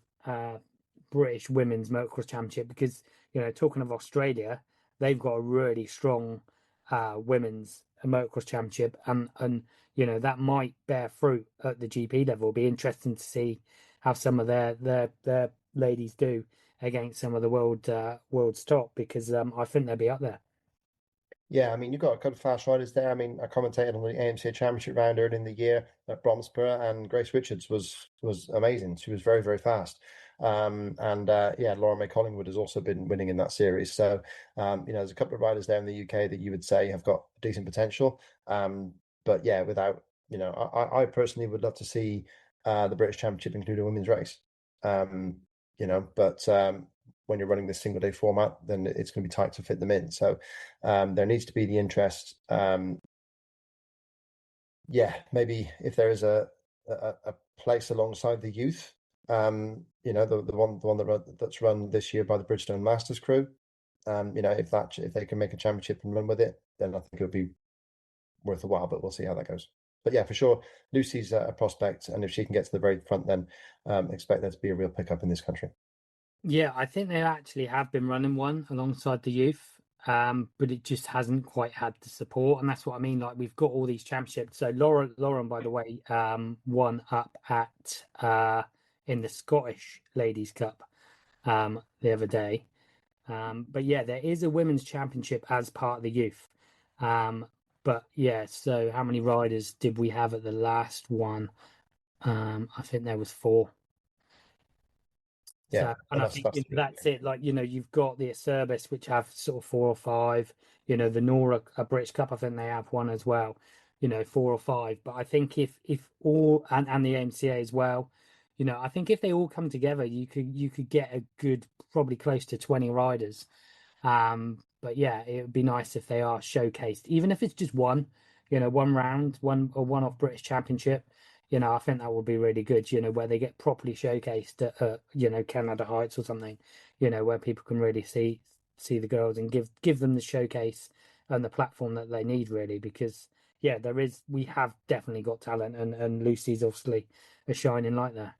British Women's Motocross Championship because, you know, talking of Australia, they've got a really strong women's motocross championship, and you know that might bear fruit at the GP level. It'll be interesting to see how some of their ladies do against some of the world's top because I think they'll be up there. Yeah, I mean, you've got a couple of fast riders there. I mean, I commentated on the AMCA Championship round earlier in the year at Bromsborough, and Grace Richards was amazing. She was very, very fast. And yeah, Laura May Collingwood has also been winning in that series. So, there's a couple of riders there in the UK that you would say have got decent potential. But yeah, without, I personally would love to see the British Championship include a women's race. But when you're running this single day format, then it's going to be tight to fit them in. So there needs to be the interest. Yeah, maybe if there is a place alongside the youth, the one that's run this year by the Bridgestone Masters crew. If they can make a championship and run with it, then I think it would be worth a while. But we'll see how that goes. But yeah, for sure, Lucy's a prospect, and if she can get to the very front, then expect there to be a real pickup in this country. Yeah, I think they actually have been running one alongside the youth. but it just hasn't quite had the support, and that's what I mean. Like we've got all these championships. So Lauren, by the way, won up at in the Scottish Ladies Cup the other day. But yeah, there is a women's championship as part of the youth. But yeah, so how many riders did we have at the last one? I think there was 4. Yeah, So, and and I think that's that's it. Like, you've got the Acerbis, which have sort of 4 or 5. The Nora, a British Cup, I think they have one as well. 4 or 5. But I think if all and the AMCA as well. I think if they all come together, you could get a good, probably close to 20 riders. But yeah, it would be nice if they are showcased, even if it's just one round, one-off British Championship. I think that would be really good, where they get properly showcased at, Canada Heights or something, where people can really see the girls and give them the showcase and the platform that they need, really, because yeah, we have definitely got talent, and Lucy's obviously a shining light there.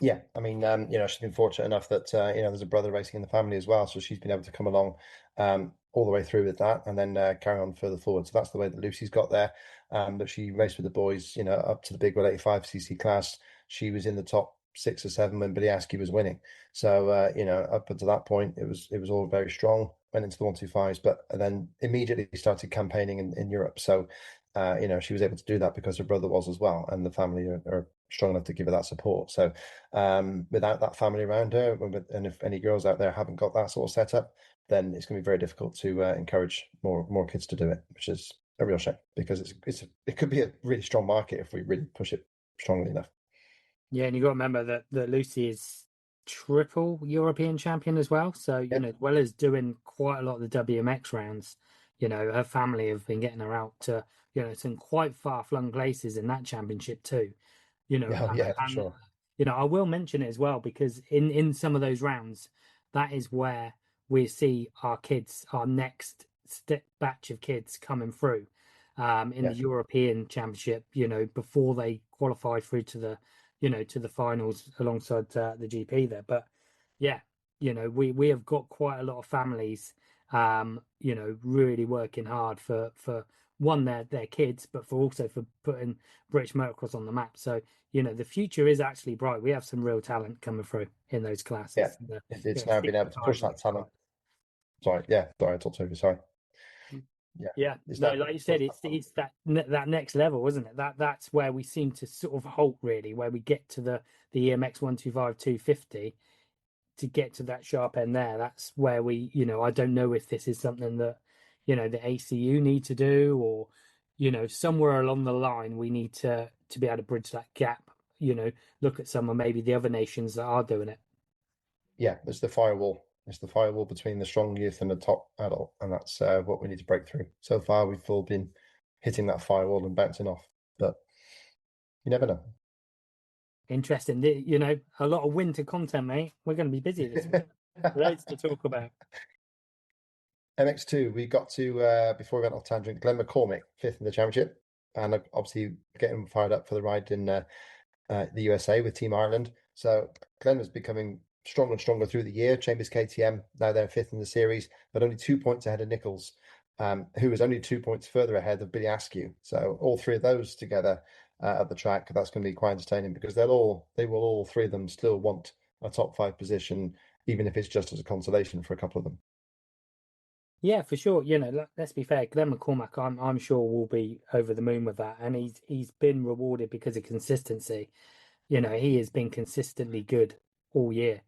Yeah, I mean, she's been fortunate enough that there's a brother racing in the family as well, so she's been able to come along all the way through with that, and then carry on further forward. So that's the way that Lucy's got there. But she raced with the boys, up to the big 185cc class. She was in the top 6 or 7 when Billy Askew was winning. So up until that point, it was all very strong. Went into the 125s, but then immediately started campaigning in Europe. So she was able to do that because her brother was as well, and the family are strong enough to give her that support. So without that family around her, and if any girls out there haven't got that sort of setup, then it's going to be very difficult to encourage more kids to do it, which is a real shame because it could be a really strong market if we really push it strongly enough. Yeah, and you got to remember that Lucy is triple European champion as well. So, Yeah, as well as doing quite a lot of the WMX rounds, her family have been getting her out to, some quite far-flung places in that championship too. yeah, yeah, for And sure. I will mention it as well because in some of those rounds, that is where we see our kids, our next batch of kids coming through in Yeah, the European Championship. Before they qualify through to the finals alongside the GP there. But yeah, we have got quite a lot of families, really working hard for one their kids, but for putting British motocross on the map. So the future is actually bright. We have some real talent coming through in those yeah. classes. It's now been able to 65 push and that talent. 85. Sorry, yeah, sorry, I talked over you. Sorry. Yeah, Yeah, it's no, now like you push said, that talent. it's that next level, isn't it? That's where we seem to sort of halt, really, where we get to the EMX 125 250 to get to that sharp end there. That's where I don't know if this is something that the ACU need to do, or somewhere along the line we need to be able to bridge that gap. Look at some of maybe the other nations that are doing it. Yeah, it's the firewall. It's the firewall between the strong youth and the top adult, and that's what we need to break through. So far, we've all been hitting that firewall and bouncing off, but you never know. Interesting. A lot of winter content, mate. We're going to be busy this week. Loads to talk about. MX2, we got to before we went off tangent, Glenn McCormick, 5th in the championship, and obviously getting fired up for the ride in the USA with Team Ireland. So Glenn was becoming stronger and stronger through the year. Chambers KTM, now they're 5th in the series, but only 2 points ahead of Nichols, who was only 2 points further ahead of Billy Askew. So all three of those together at the track, that's going to be quite entertaining because they will all three of them still want a top 5 position, even if it's just as a consolation for a couple of them. Yeah, for sure. Let's be fair. Glenn McCormack, I'm sure will be over the moon with that, and he's been rewarded because of consistency. He has been consistently good all year,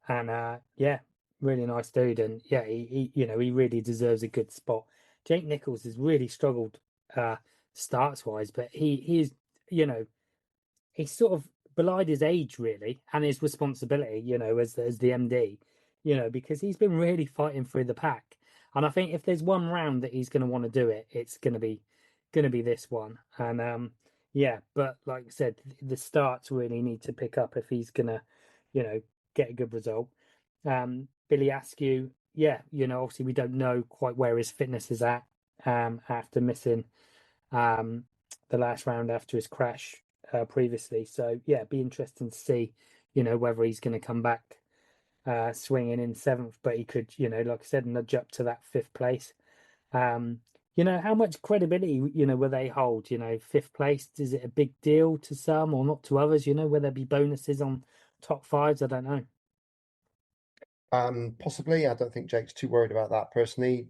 and yeah, really nice dude. And yeah, he really deserves a good spot. Jake Nichols has really struggled starts wise, but he is you know he's sort of belied his age really and his responsibility, as the MD, because he's been really fighting through the pack. And I think if there's one round that he's going to want to do it, it's going to be this one. And yeah, but like I said, the starts really need to pick up if he's going to, get a good result. Billy Askew, yeah, obviously we don't know quite where his fitness is at after missing um, the last round after his crash previously. So yeah, it'd be interesting to see, whether he's going to come back swinging in seventh, but he could, like I said, nudge up to that fifth place. Um, how much credibility, will they hold? Fifth place, is it a big deal to some or not to others? Will there be bonuses on top fives? I don't know. Possibly. I don't think Jake's too worried about that personally.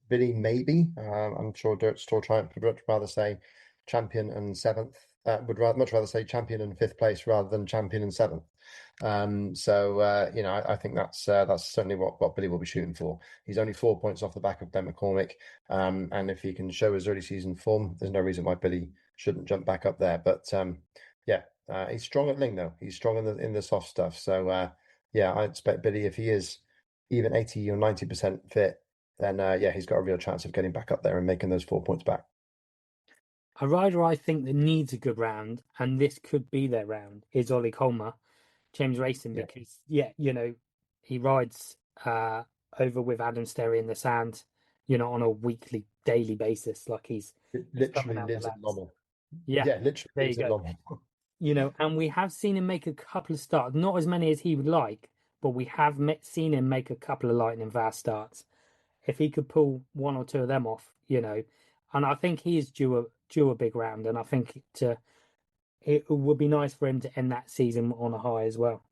Billy, maybe. I'm sure Dirt's Tour Triumph would much rather say champion and seventh. Much rather say champion and fifth place rather than champion and seventh. I think that's certainly what Billy will be shooting for. He's only 4 points off the back of Ben McCormick, and if he can show his early season form, there's no reason why Billy shouldn't jump back up there. But he's strong at Lyng though. He's strong in the soft stuff. Yeah, I expect Billy, if he is even 80 or 90% fit, then he's got a real chance of getting back up there and making those 4 points back. A rider I think that needs a good round, and this could be their round, is Ollie Colmer, James Racing, Yeah, because he rides over with Adam Sterry in the sand, on a weekly, daily basis, like he's it just pumping literally out the lives in laps. Lommel. Yeah, Yeah, literally there you lives in go. Lommel. And we have seen him make a couple of starts, not as many as he would like, but we have seen him make a couple of lightning fast starts. If he could pull one or two of them off, and I think he is due a big round, and I think it would be nice for him to end that season on a high as well.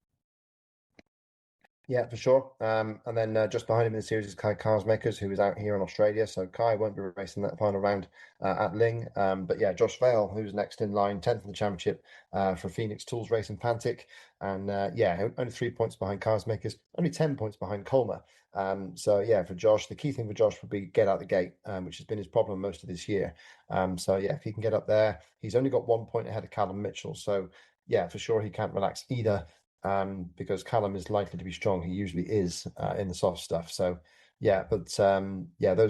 Yeah, for sure. And then just behind him in the series is Kai Carsmakers, who is out here in Australia. So Kai won't be racing that final round at Lyng. But yeah, Josh Vale, who's next in line, 10th in the championship for Phoenix Tools Racing Pantic. And only 3 points behind Carsmakers, only 10 points behind Colmer. For Josh, the key thing for Josh would be get out the gate, which has been his problem most of this year. If he can get up there, he's only got 1 point ahead of Callum Mitchell. So yeah, for sure he can't relax either, because Callum is likely to be strong. He usually is in the soft stuff. Those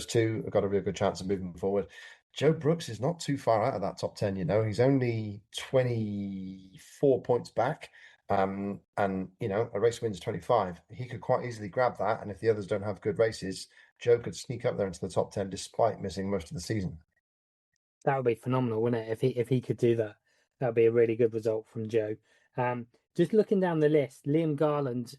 two have got a real good chance of moving forward. Joe Brooks is not too far out of that top 10, He's only 24 points back. A race wins 25. He could quite easily grab that. And if the others don't have good races, Joe could sneak up there into the top 10 despite missing most of the season. That would be phenomenal, wouldn't it? If he could do that, that would be a really good result from Joe. Just looking down the list, Liam Garland,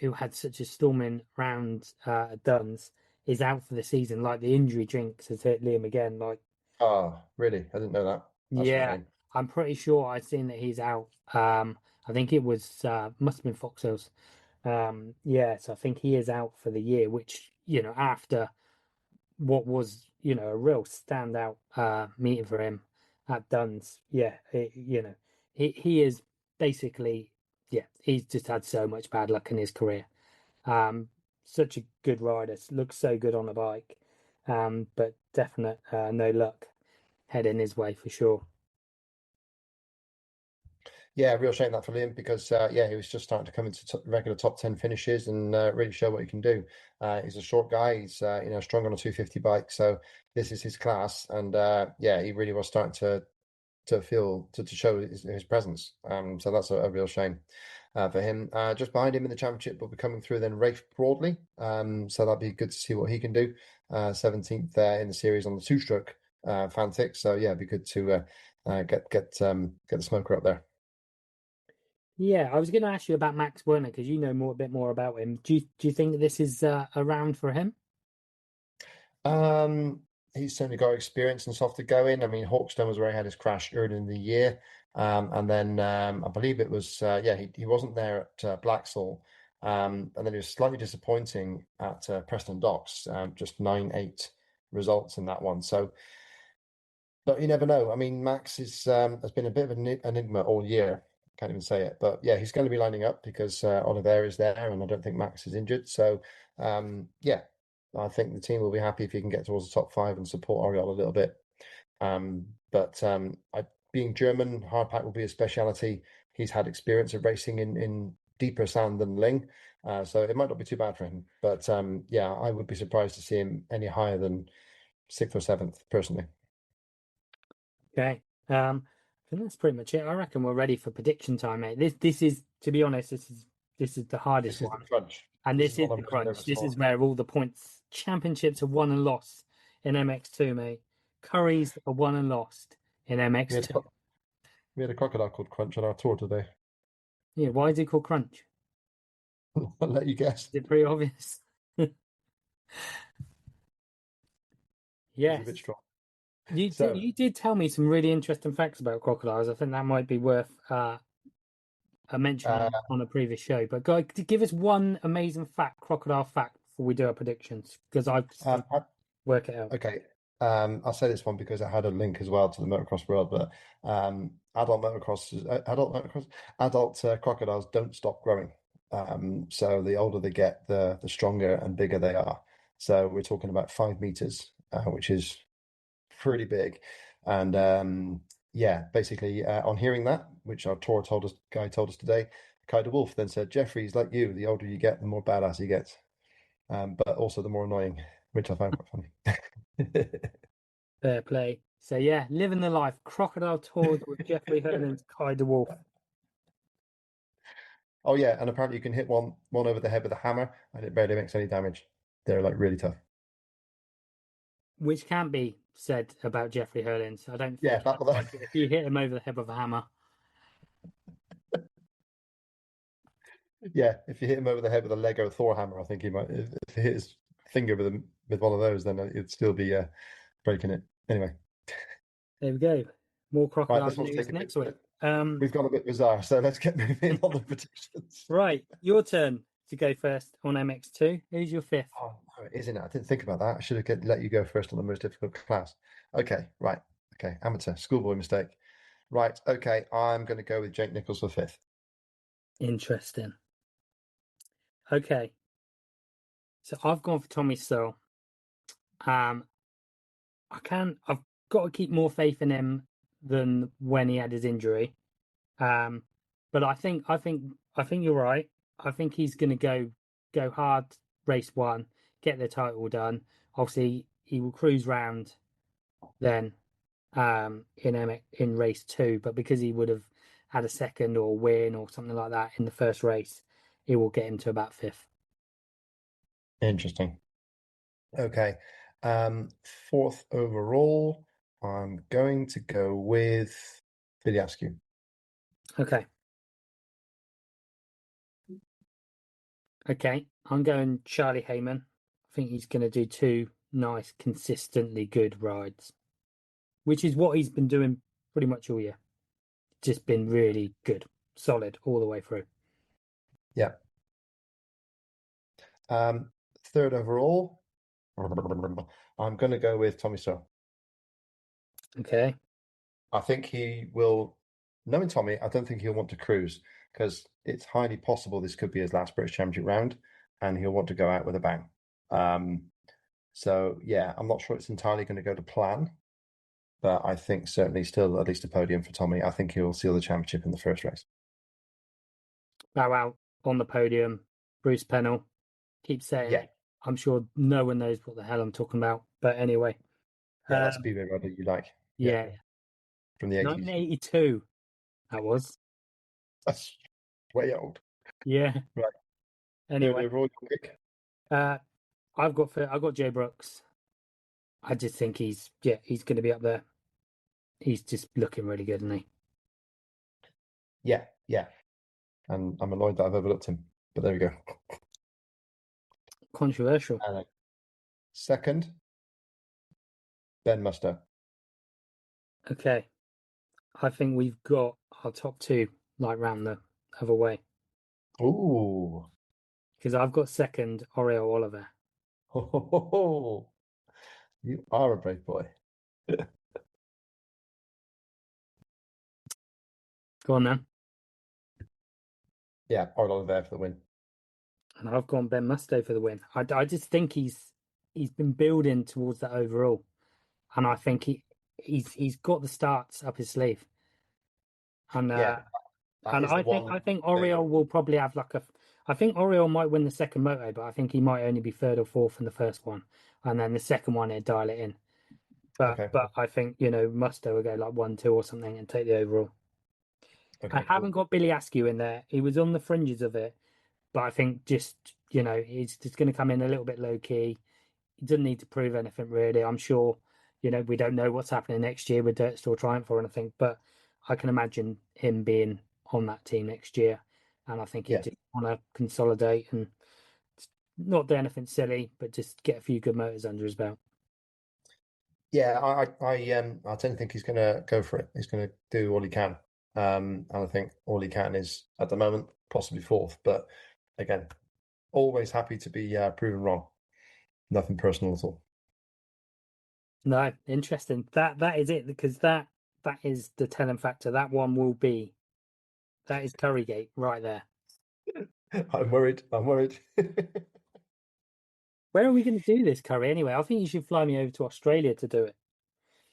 who had such a storming round at Duns, is out for the season. Like the injury jinx has hit Liam again. Like, Oh, really? I didn't know that. That's a yeah, shame. I'm pretty sure I've seen that he's out. I think it was must have been Fox Hills. So I think he is out for the year, which after what was a real standout meeting for him at Duns. He is basically he's just had so much bad luck in his career. Such a good rider, looks so good on a bike, but definite no luck heading his way for sure. Yeah, real shame that for Liam because he was just starting to come into regular top 10 finishes and really show what he can do. He's a short guy. He's strong on a 250 bike, so this is his class. And he really was starting to show his presence. So that's a real shame for him. Just behind him in the championship will be coming through then Rafe Broadley. So that'd be good to see what he can do. 17th there in the series on the two-stroke Fantic. So yeah, it'd be good to get the smoker up there. Yeah, I was going to ask you about Max Werner because you know a bit more about him. Do you think this is a round for him? Um, he's certainly got experience and softer going. I mean, Hawkstone was where he had his crash early in the year. And then I believe it was, he wasn't there at Blacksall. And then he was slightly disappointing at Preston Docks, just 9-8 results in that one. So, but you never know. I mean, Max has been a bit of an enigma all year. Can't even say it, but yeah, he's going to be lining up because Oliver is there, and I don't think Max is injured. So, yeah, I think the team will be happy if he can get towards the top five and support Oriol a little bit. Being German, hardpack will be a speciality. He's had experience of racing in deeper sand than Lyng, so it might not be too bad for him. But I would be surprised to see him any higher than sixth or seventh, personally. Okay. I think that's pretty much it. I reckon we're ready for prediction time, mate. This is, to be honest, this is the hardest This is the one. crunch. And This is this is what I'm the most crunch. nervous This for. is where all the points championships are won and lost in MX2, mate. Curries are won and lost in We had, MX2. a- we had a crocodile called Crunch on our tour today. Yeah, why is it called crunch? I'll let you guess. Is it pretty obvious? It's a Yes. bit strong. You did, So, you did tell me some really interesting facts about crocodiles. I think that might be worth a mention uh, on a previous show. But guy, give us one amazing fact, crocodile fact, before we do our predictions, because I've just got to I, work it out. okay. I'll say this one because it had a link as well to the motocross world, but adult crocodiles don't stop growing. So the older they get, the stronger and bigger they are. So we're talking about 5 meters, which is pretty big. And yeah, basically, on hearing that, which our tour guy told us today, Kai de Wolf then said, Jeffrey's like you, the older you get, the more badass he gets, but also the more annoying, which I found quite funny. Fair play. So yeah, living the life. Crocodile tours with Jeffrey Hernan's Kai de Wolf, Oh yeah, and apparently you can hit one over the head with a hammer, and it barely makes any damage. They're like really tough. which can be said about Jeffrey Hernan's. I don't Yeah, think he that, looks like it. If you hit him over the head with a hammer, yeah. If you hit him over the head with a Lego Thor hammer, I think he might. If he hit his finger with one of those, then it'd still be breaking it. Anyway, there we go. More right. crocodile This one's news taken a next bit. week. We've gone a bit bizarre, so let's get moving on the predictions. Right, your turn to go first on MX2. Who's your fifth? Oh, no, it isn't it? I didn't think about that. I should have let you go first on the most difficult class. Okay, right. Okay, amateur, schoolboy mistake. Right, okay, I'm going to go with Jake Nichols for fifth. Interesting. Okay, so I've gone for Tommy Searle. Um, I've got to keep more faith in him than when he had his injury. But I think you're right. I think he's going to go hard race one, get the title done. Obviously, he will cruise round then in race two, but because he would have had a second or win or something like that in the first race, it will get him to about fifth. Interesting. Okay, fourth overall, I'm going to go with Viliascu. Okay. Okay. I'm going Charlie Heyman. I think he's going to do two nice, consistently good rides, which is what he's been doing pretty much all year. Just been really good, solid all the way through. Yeah. Third overall, I'm going to go with Tommy Stowe. Okay. I think he will, knowing Tommy, I don't think he'll want to cruise because it's highly possible this could be his last British Championship round and he'll want to go out with a bang. So, yeah, I'm not sure it's entirely going to go to plan, but I think certainly still at least a podium for Tommy. I think he'll seal the championship in the first race. Bow out on the podium. Bruce Pennell. Keep saying Yeah, it. I'm sure no one knows what the hell I'm talking about. But anyway. yeah, that Um, speedway rider you like. Yeah, yeah. from the 80s. 1982. That was. That's way old. Yeah. Right. Third Anyway. overall, your pick. Uh I've got Jay Brooks. I just think he's gonna be up there. He's just looking really good, isn't he? Yeah, yeah. And I'm annoyed that I've overlooked him, but there we go. Controversial. Second, Ben Musto. Okay. I think we've got our top two like round the other way. Ooh. Because I've got second Oreo Oliver. Ho, ho, ho, ho. You are a brave boy. Go on then. Yeah, Orlando there for the win. And I've gone Ben Musto for the win. I just think he's been building towards that overall. And I think he's got the starts up his sleeve. And Yeah, that is the one I think thing. Oriole will probably have like a. I think Oriole might win the second moto, but I think he might only be third or fourth in the first one, and then the second one he'll dial it in. Okay, But I think Musto will go like 1-2 or something and take the overall. I okay, haven't cool. got Billy Askew in there. He was on the fringes of it, but I think just he's just going to come in a little bit low key. He doesn't need to prove anything really. I'm sure we don't know what's happening next year with Dirt Store Triumph or anything, but I can imagine him being on that team next year. and I think he Yeah. just want to consolidate and not do anything silly, but just get a few good motors under his belt. Yeah, I tend to think he's going to go for it. He's going to do all he can, and I think all he can is at the moment possibly fourth. But again, always happy to be proven wrong. Nothing personal at all. No, interesting. That is it, because that is the telling factor. That one will be, that is Currygate right there. I'm worried. I'm worried. Where are we going to do this, Curry? Anyway, I think you should fly me over to Australia to do it.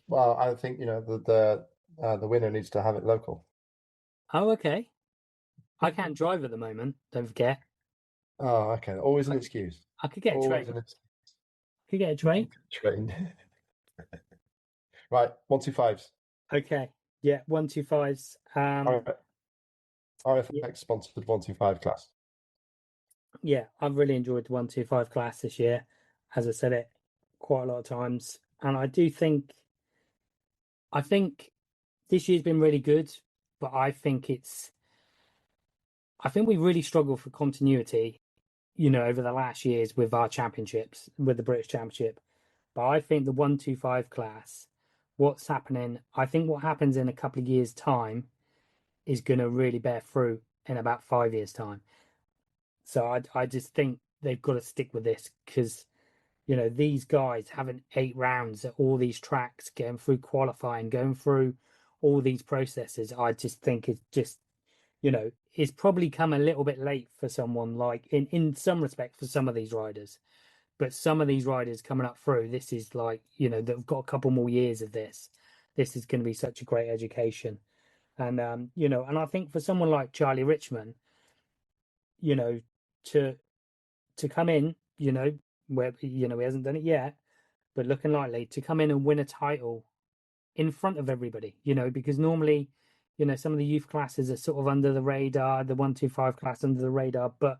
Well, I think the winner needs to have it local. Oh, okay. I can't drive at the moment. Don't forget. Oh, okay. Always an I, excuse. I could get a Always train. an Could get a train. train. Right, 125s. Okay. Yeah, 125s. Yeah, RFX sponsored 125 class. yeah, I've really enjoyed the 125 class this year. As I said it quite a lot of times. And I think this year's been really good, but I think we really struggled for continuity, over the last years with our championships, with the British Championship. But I think the 125 class, what's happening, I think what happens in a couple of years' time is going to really bear fruit in about 5 years' time. So I just think they've got to stick with this, because, these guys having 8 rounds at all these tracks, going through qualifying, going through all these processes, I just think it's just, it's probably come a little bit late for someone, like in some respect, for some of these riders. But some of these riders coming up through, this is like, they've got a couple more years of this. This is going to be such a great education. And I think for someone like Charlie Richmond, you know, to come in, where, he hasn't done it yet, but looking likely to come in and win a title in front of everybody, because normally, some of the youth classes are sort of under the radar, the 125 class under the radar. But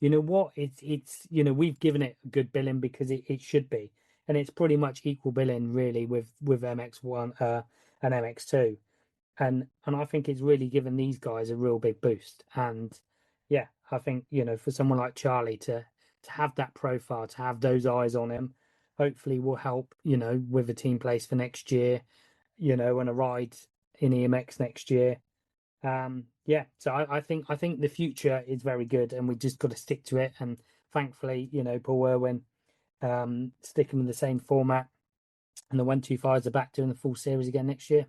you know what? It's we've given it a good billing because it should be. And it's pretty much equal billing really with MX1 and MX2. And I think it's really given these guys a real big boost. And yeah, I think, for someone like Charlie to have that profile, to have those eyes on him, hopefully will help, with a team place for next year, and a ride in EMX next year. Yeah, so I think the future is very good, and we just got to stick to it. And thankfully, Paul Irwin sticking with the same format, and the 125s are back doing the full series again next year.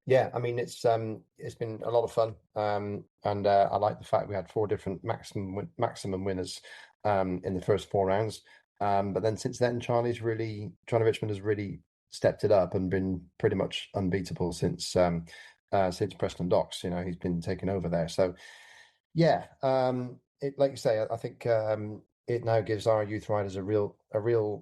Yeah, I mean it's been a lot of fun, and I like the fact we had four different maximum winners in the first 4 rounds. But then since then, Charlie Richmond has really stepped it up and been pretty much unbeatable since Preston Docks. He's been taking over there. So yeah, it like you say, I think it now gives our youth riders a real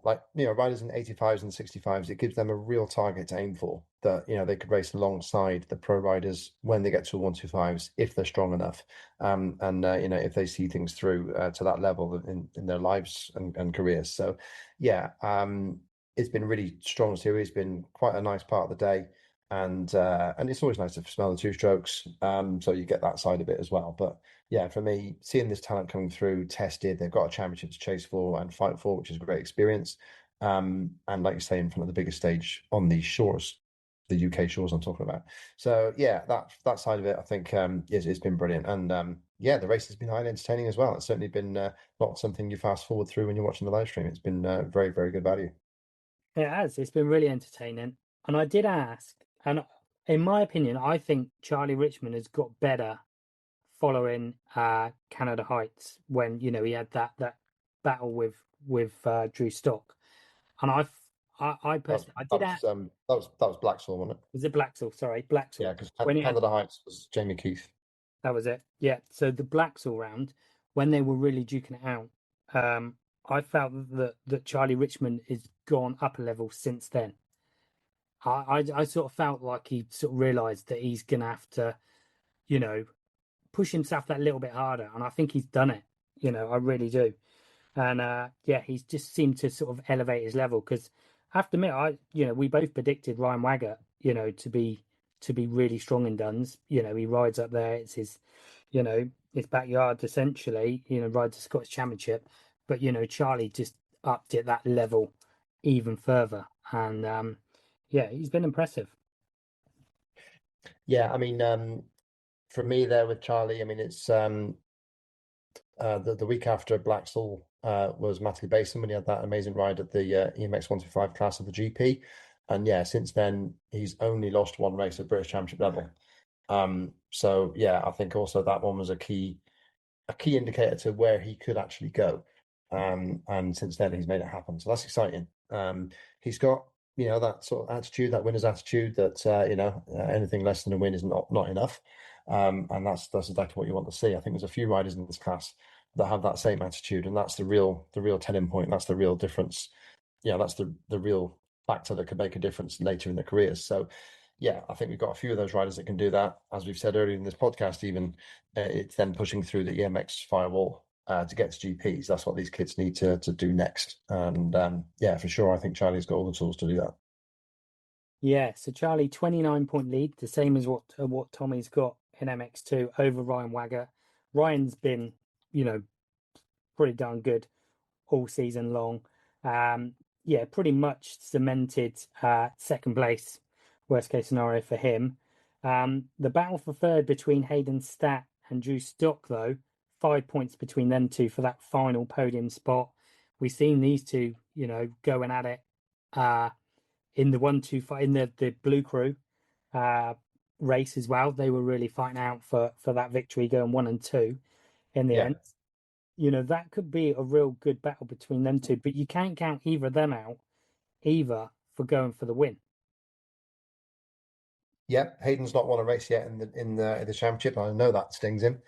like riders in 85s and 65s. It gives them a real target to aim for that they could race alongside the pro riders when they get to 125s if they're strong enough, and if they see things through to that level in their lives and careers. So yeah, it's been a really strong series. Been quite a nice part of the day. And it's always nice to smell the two strokes, so you get that side of it as well. But yeah, for me, seeing this talent coming through, tested, they've got a championship to chase for and fight for, which is a great experience. And like you say, in front of the biggest stage on these shores, the UK shores I'm talking about. So yeah, that side of it, I think, it's been brilliant. And yeah, the race has been highly entertaining as well. It's certainly been not something you fast forward through when you're watching the live stream. It's been very, very good value. It has. It's been really entertaining. And I did ask, and in my opinion, I think Charlie Richmond has got better following Canada Heights, when he had that battle with Drew Stock. And I personally, I did ask, That was Blacksall, wasn't it? was it Blacksall? Sorry, Blacksall. Yeah, because When he had, Canada Heights was Jamie Keith. that was it. Yeah. So the Blacksall round, when they were really duking it out, I felt that Charlie Richmond has gone up a level since then. I sort of felt like he sort of realised that he's gonna have to, you know, push himself that little bit harder, and I think he's done it. I really do. And yeah, he's just seemed to sort of elevate his level, because I have to admit, we both predicted Ryan Waggett, to be to be really strong in Duns. You know, he rides up there. It's his, you know, his backyard essentially. You know, rides the Scottish Championship, but you know, Charlie just upped it that level even further, and yeah, he's been impressive. Yeah, I mean, for me there with Charlie, I mean, it's the week after Blackstall was Matty Basin when he had that amazing ride at the EMX 125 class of the GP. And yeah, since then he's only lost one race at British Championship level. So yeah, I think also that one was a key indicator to where he could actually go. And since then he's made it happen. So that's exciting. He's got, you know, that sort of attitude, that winner's attitude that you know, anything less than a win is not enough. And that's exactly what you want to see. I think there's a few riders in this class that have that same attitude, and that's the real telling point. That's the real difference. Yeah, that's the real factor that could make a difference later in their careers. So yeah, I think we've got a few of those riders that can do that. As we've said earlier in this podcast, even it's then pushing through the EMX firewall to get to GPs. That's what these kids need to do next. And yeah, for sure, I think Charlie's got all the tools to do that. Yeah, so Charlie, 29-point lead, the same as what Tommy's got in MX2 over Ryan Wagger. Ryan's been, you know, pretty darn good all season long. Yeah, pretty much cemented second place, worst case scenario for him. The battle for third between Hayden Stat and Drew Stock, though, 5 points between them two for that final podium spot. We've seen these two, you know, going at it in the 1-2-5 in the Blue Crew uh, race as well. They were really fighting out for that victory, going 1 and 2 in the Yeah. end. You know, that could be a real good battle between them two, but you can't count either of them out either for going for the win. Yeah, Hayden's not won a race yet in the championship. I know that stings him.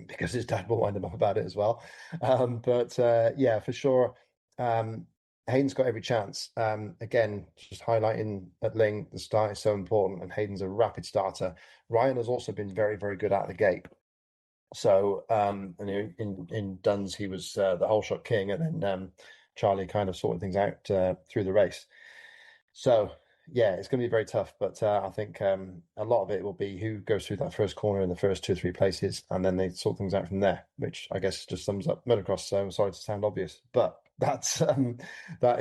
Because his dad will wind him up about it as well. But yeah, for sure, Hayden's got every chance. Again, just highlighting at Lyng, the start is so important, and Hayden's a rapid starter. Ryan has also been very, very good out the gate. So, and in Duns, he was the whole shot king, and then Charlie kind of sorted things out through the race. So yeah, it's going to be very tough, but I think a lot of it will be who goes through that first corner in the first 2 or 3 places, and then they sort things out from there, which I guess just sums up motocross. So I'm sorry to sound obvious, but that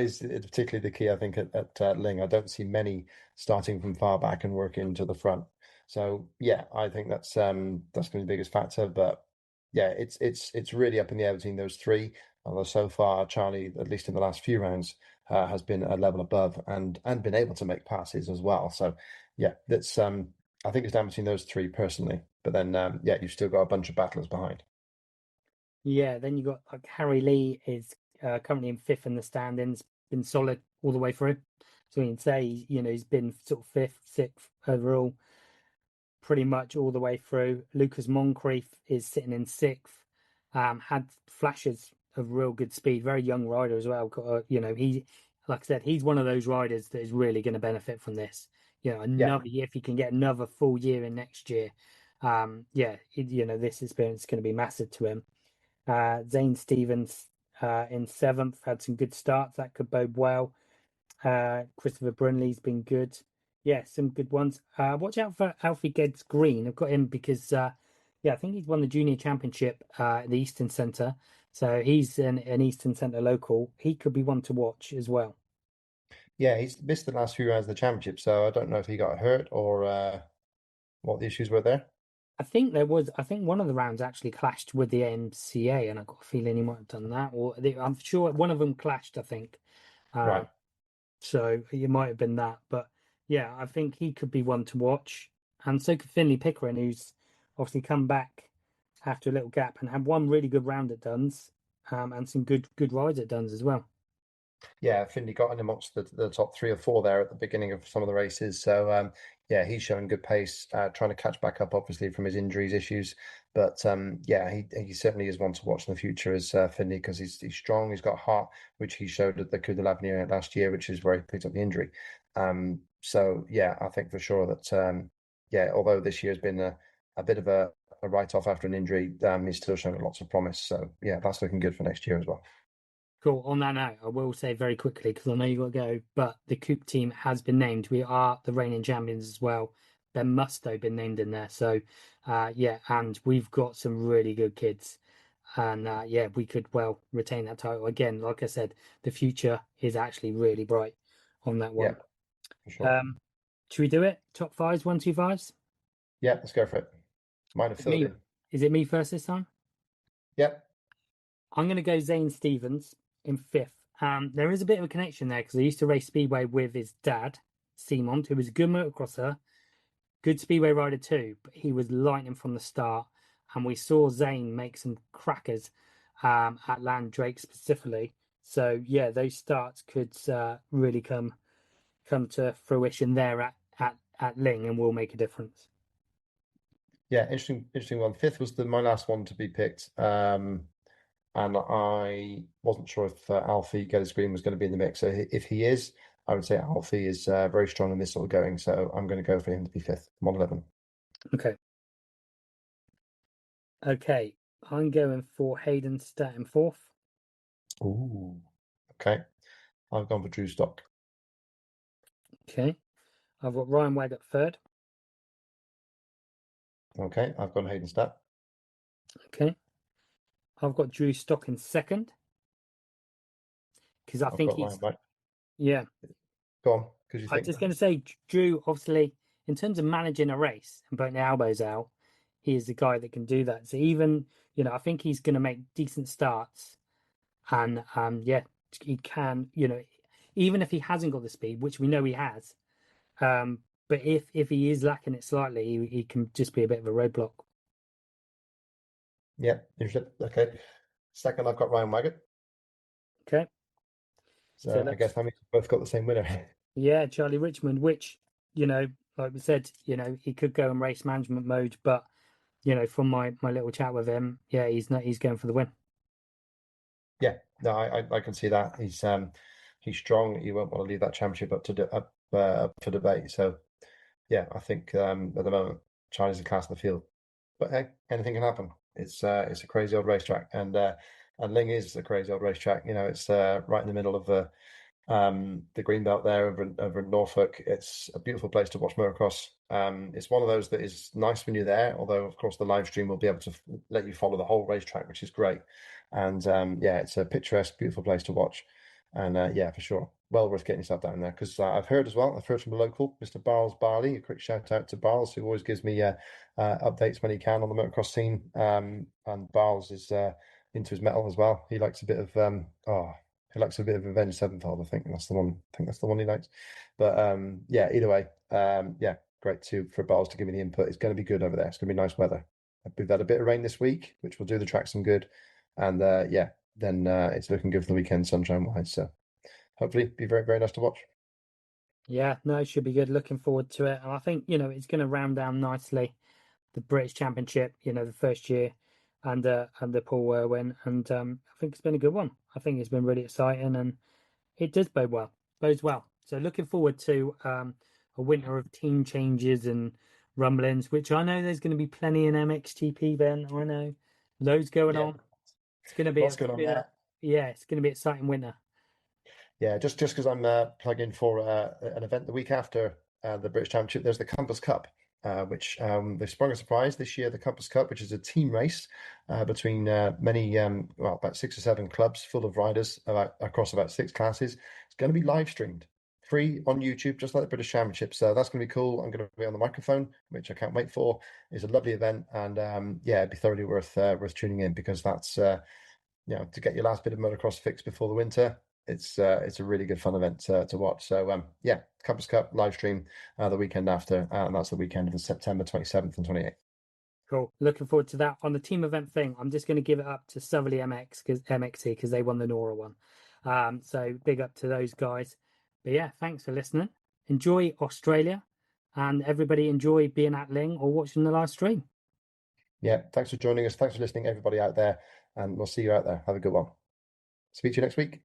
is particularly the key, I think, at Lyng. I don't see many starting from far back and working to the front. So yeah, I think that's going to be the biggest factor. But yeah, it's really up in the air between those three. Although so far, Charlie, at least in the last few rounds, has been a level above and been able to make passes as well. So yeah, that's I think it's down between those three personally. But then yeah, you've still got a bunch of battlers behind. Yeah, then you got like Harry Lee is currently in fifth in the standings, been solid all the way through. So you can say, you know, he's been sort of fifth, sixth overall, pretty much all the way through. Lucas Moncrief is sitting in sixth. Had flashes of real good speed, very young rider as well. You know, he, like I said, he's one of those riders that is really going to benefit from this. You know, Yeah, another year, if he can get another full year in next year, yeah, you know, this experience is going to be massive to him. Zane Stevens in seventh had some good starts that could bode well. Christopher Brunley's been good. Yeah, some good ones. Watch out for Alfie Geddes Green. I've got him because yeah, I think he's won the junior championship at the Eastern Centre. So he's an Eastern Centre local. He could be one to watch as well. yeah, he's missed the last few rounds of the championship, so I don't know if he got hurt or what the issues were there. I think one of the rounds actually clashed with the AMCA, and I got a feeling he might have done that. I'm sure one of them clashed, I think. Uh, Right. So it might have been that. But yeah, I think he could be one to watch. And so could Finley Pickering, who's obviously come back after a little gap and had one really good round at Duns, and some good rides at Duns as well. Yeah, Finley got in amongst the top 3 or 4 there at the beginning of some of the races. So yeah, he's showing good pace, trying to catch back up, obviously from his injuries issues. But yeah, he certainly is one to watch in the future as Finley because he's strong. He's got heart, which he showed at the Coup de l'Avenir last year, which is where he picked up the injury. So yeah, I think for sure that yeah, although this year has been a bit of a write off after an injury, he's still showing lots of promise. So yeah, that's looking good for next year as well. Cool. On that note, I will say very quickly because I know you got to go, but the Coupe team has been named. We are the reigning champions as well. Ben Musto been named in there. So, yeah, and we've got some really good kids, and yeah, we could well retain that title again. Like I said, the future is actually really bright on that Yeah, one. for sure. Should we do it? Top fives, 1, 2, 5s. Yeah, let's go for it. Might have filled Me, in. is it me first this time? Yep. I'm going to go Zane Stevens in fifth. There is a bit of a connection there because I used to race Speedway with his dad, Simon, who was a good motocrosser, good Speedway rider too, but he was lightning from the start. And we saw Zane make some crackers at Land Drake specifically. So yeah, those starts could really come to fruition there at Lyng and will make a difference. Yeah, interesting one. Fifth was my last one to be picked. And I wasn't sure if Alfie Get His Green was going to be in the mix. So if he is, I would say Alfie is very strong in this sort of going. So I'm going to go for him to be fifth, Mod 11. Okay. Okay. I'm going for Hayden Stat in fourth. Ooh. Okay. I've gone for Drew Stock. Okay. I've got Ryan Wagg at third. Okay. I've gone Hayden Stat. Okay. I've got Drew Stock in second because I I've think got Ryan White. yeah. Go on, because you I was think. just going to say, Drew, obviously, in terms of managing a race and putting the elbows out, he is the guy that can do that. So even, I think he's going to make decent starts. And yeah, he can, even if he hasn't got the speed, which we know he has, but if he is lacking it slightly, he can just be a bit of a roadblock. Yeah, interesting. Okay. Second, I've got Ryan Waggett. Okay. So So I let's, guess that means we've both got the same winner. yeah, Charlie Richmond, which, like we said, he could go in race management mode, but from my little chat with him, yeah, he's going for the win. Yeah, no, I can see that. He's strong. He won't want to leave that championship up for debate. So yeah, I think at the moment Charlie's the class of the field. But hey, anything can happen. It's a crazy old racetrack, and Lyng is a crazy old racetrack. It's right in the middle of the Greenbelt there over in Norfolk. It's a beautiful place to watch motocross. It's one of those that is nice when you're there, although of course the live stream will be able to let you follow the whole racetrack, which is great. And yeah, it's a picturesque, beautiful place to watch. And yeah, for sure, well worth getting yourself down there because I've heard as well. I've heard from a local, Mr. Barles Barley. A quick shout out to Barles, who always gives me updates when he can on the motocross scene. And Barles is into his metal as well. He likes a bit of he likes a bit of Avenged Sevenfold. I think that's the one. I think that's the one he likes. But yeah, either way, yeah, great for Barles to give me the input. It's going to be good over there. It's going to be nice weather. We've had a bit of rain this week, which will do the track some good. And yeah, then it's looking good for the weekend, sunshine wise. So hopefully, be very very nice to watch. Yeah, no, it should be good. Looking forward to it, and I think it's going to round down nicely the British Championship. The first year, and the Paul Irwin, and I think it's been a good one. I think it's been really exciting, and it does bodes well. So looking forward to a winter of team changes and rumblings, which I know there's going to be plenty in MXGP. Ben, I know loads going Yeah, on. It's going to be lots going on there. yeah, it's going to be exciting winter. Yeah, just because I'm plugging for an event the week after the British Championship, there's the Compass Cup, which they've sprung a surprise this year. The Compass Cup, which is a team race between many, well, about 6 or 7 clubs full of riders across about 6 classes. It's going to be live streamed, free on YouTube, just like the British Championship. So that's going to be cool. I'm going to be on the microphone, which I can't wait for. It's a lovely event, and yeah, it'd be thoroughly worth tuning in because that's to get your last bit of motocross fix before the winter. It's a really good fun event to watch. So yeah, Compass Cup live stream the weekend after, and that's the weekend of September 27th and 28th. Cool. Looking forward to that. On the team event thing, I'm just going to give it up to Southerly MXC because they won the Nora one. So big up to those guys. But yeah, thanks for listening. Enjoy Australia, and everybody enjoy being at Lyng or watching the live stream. Yeah, thanks for joining us. Thanks for listening, everybody out there, and we'll see you out there. Have a good one. Speak to you next week.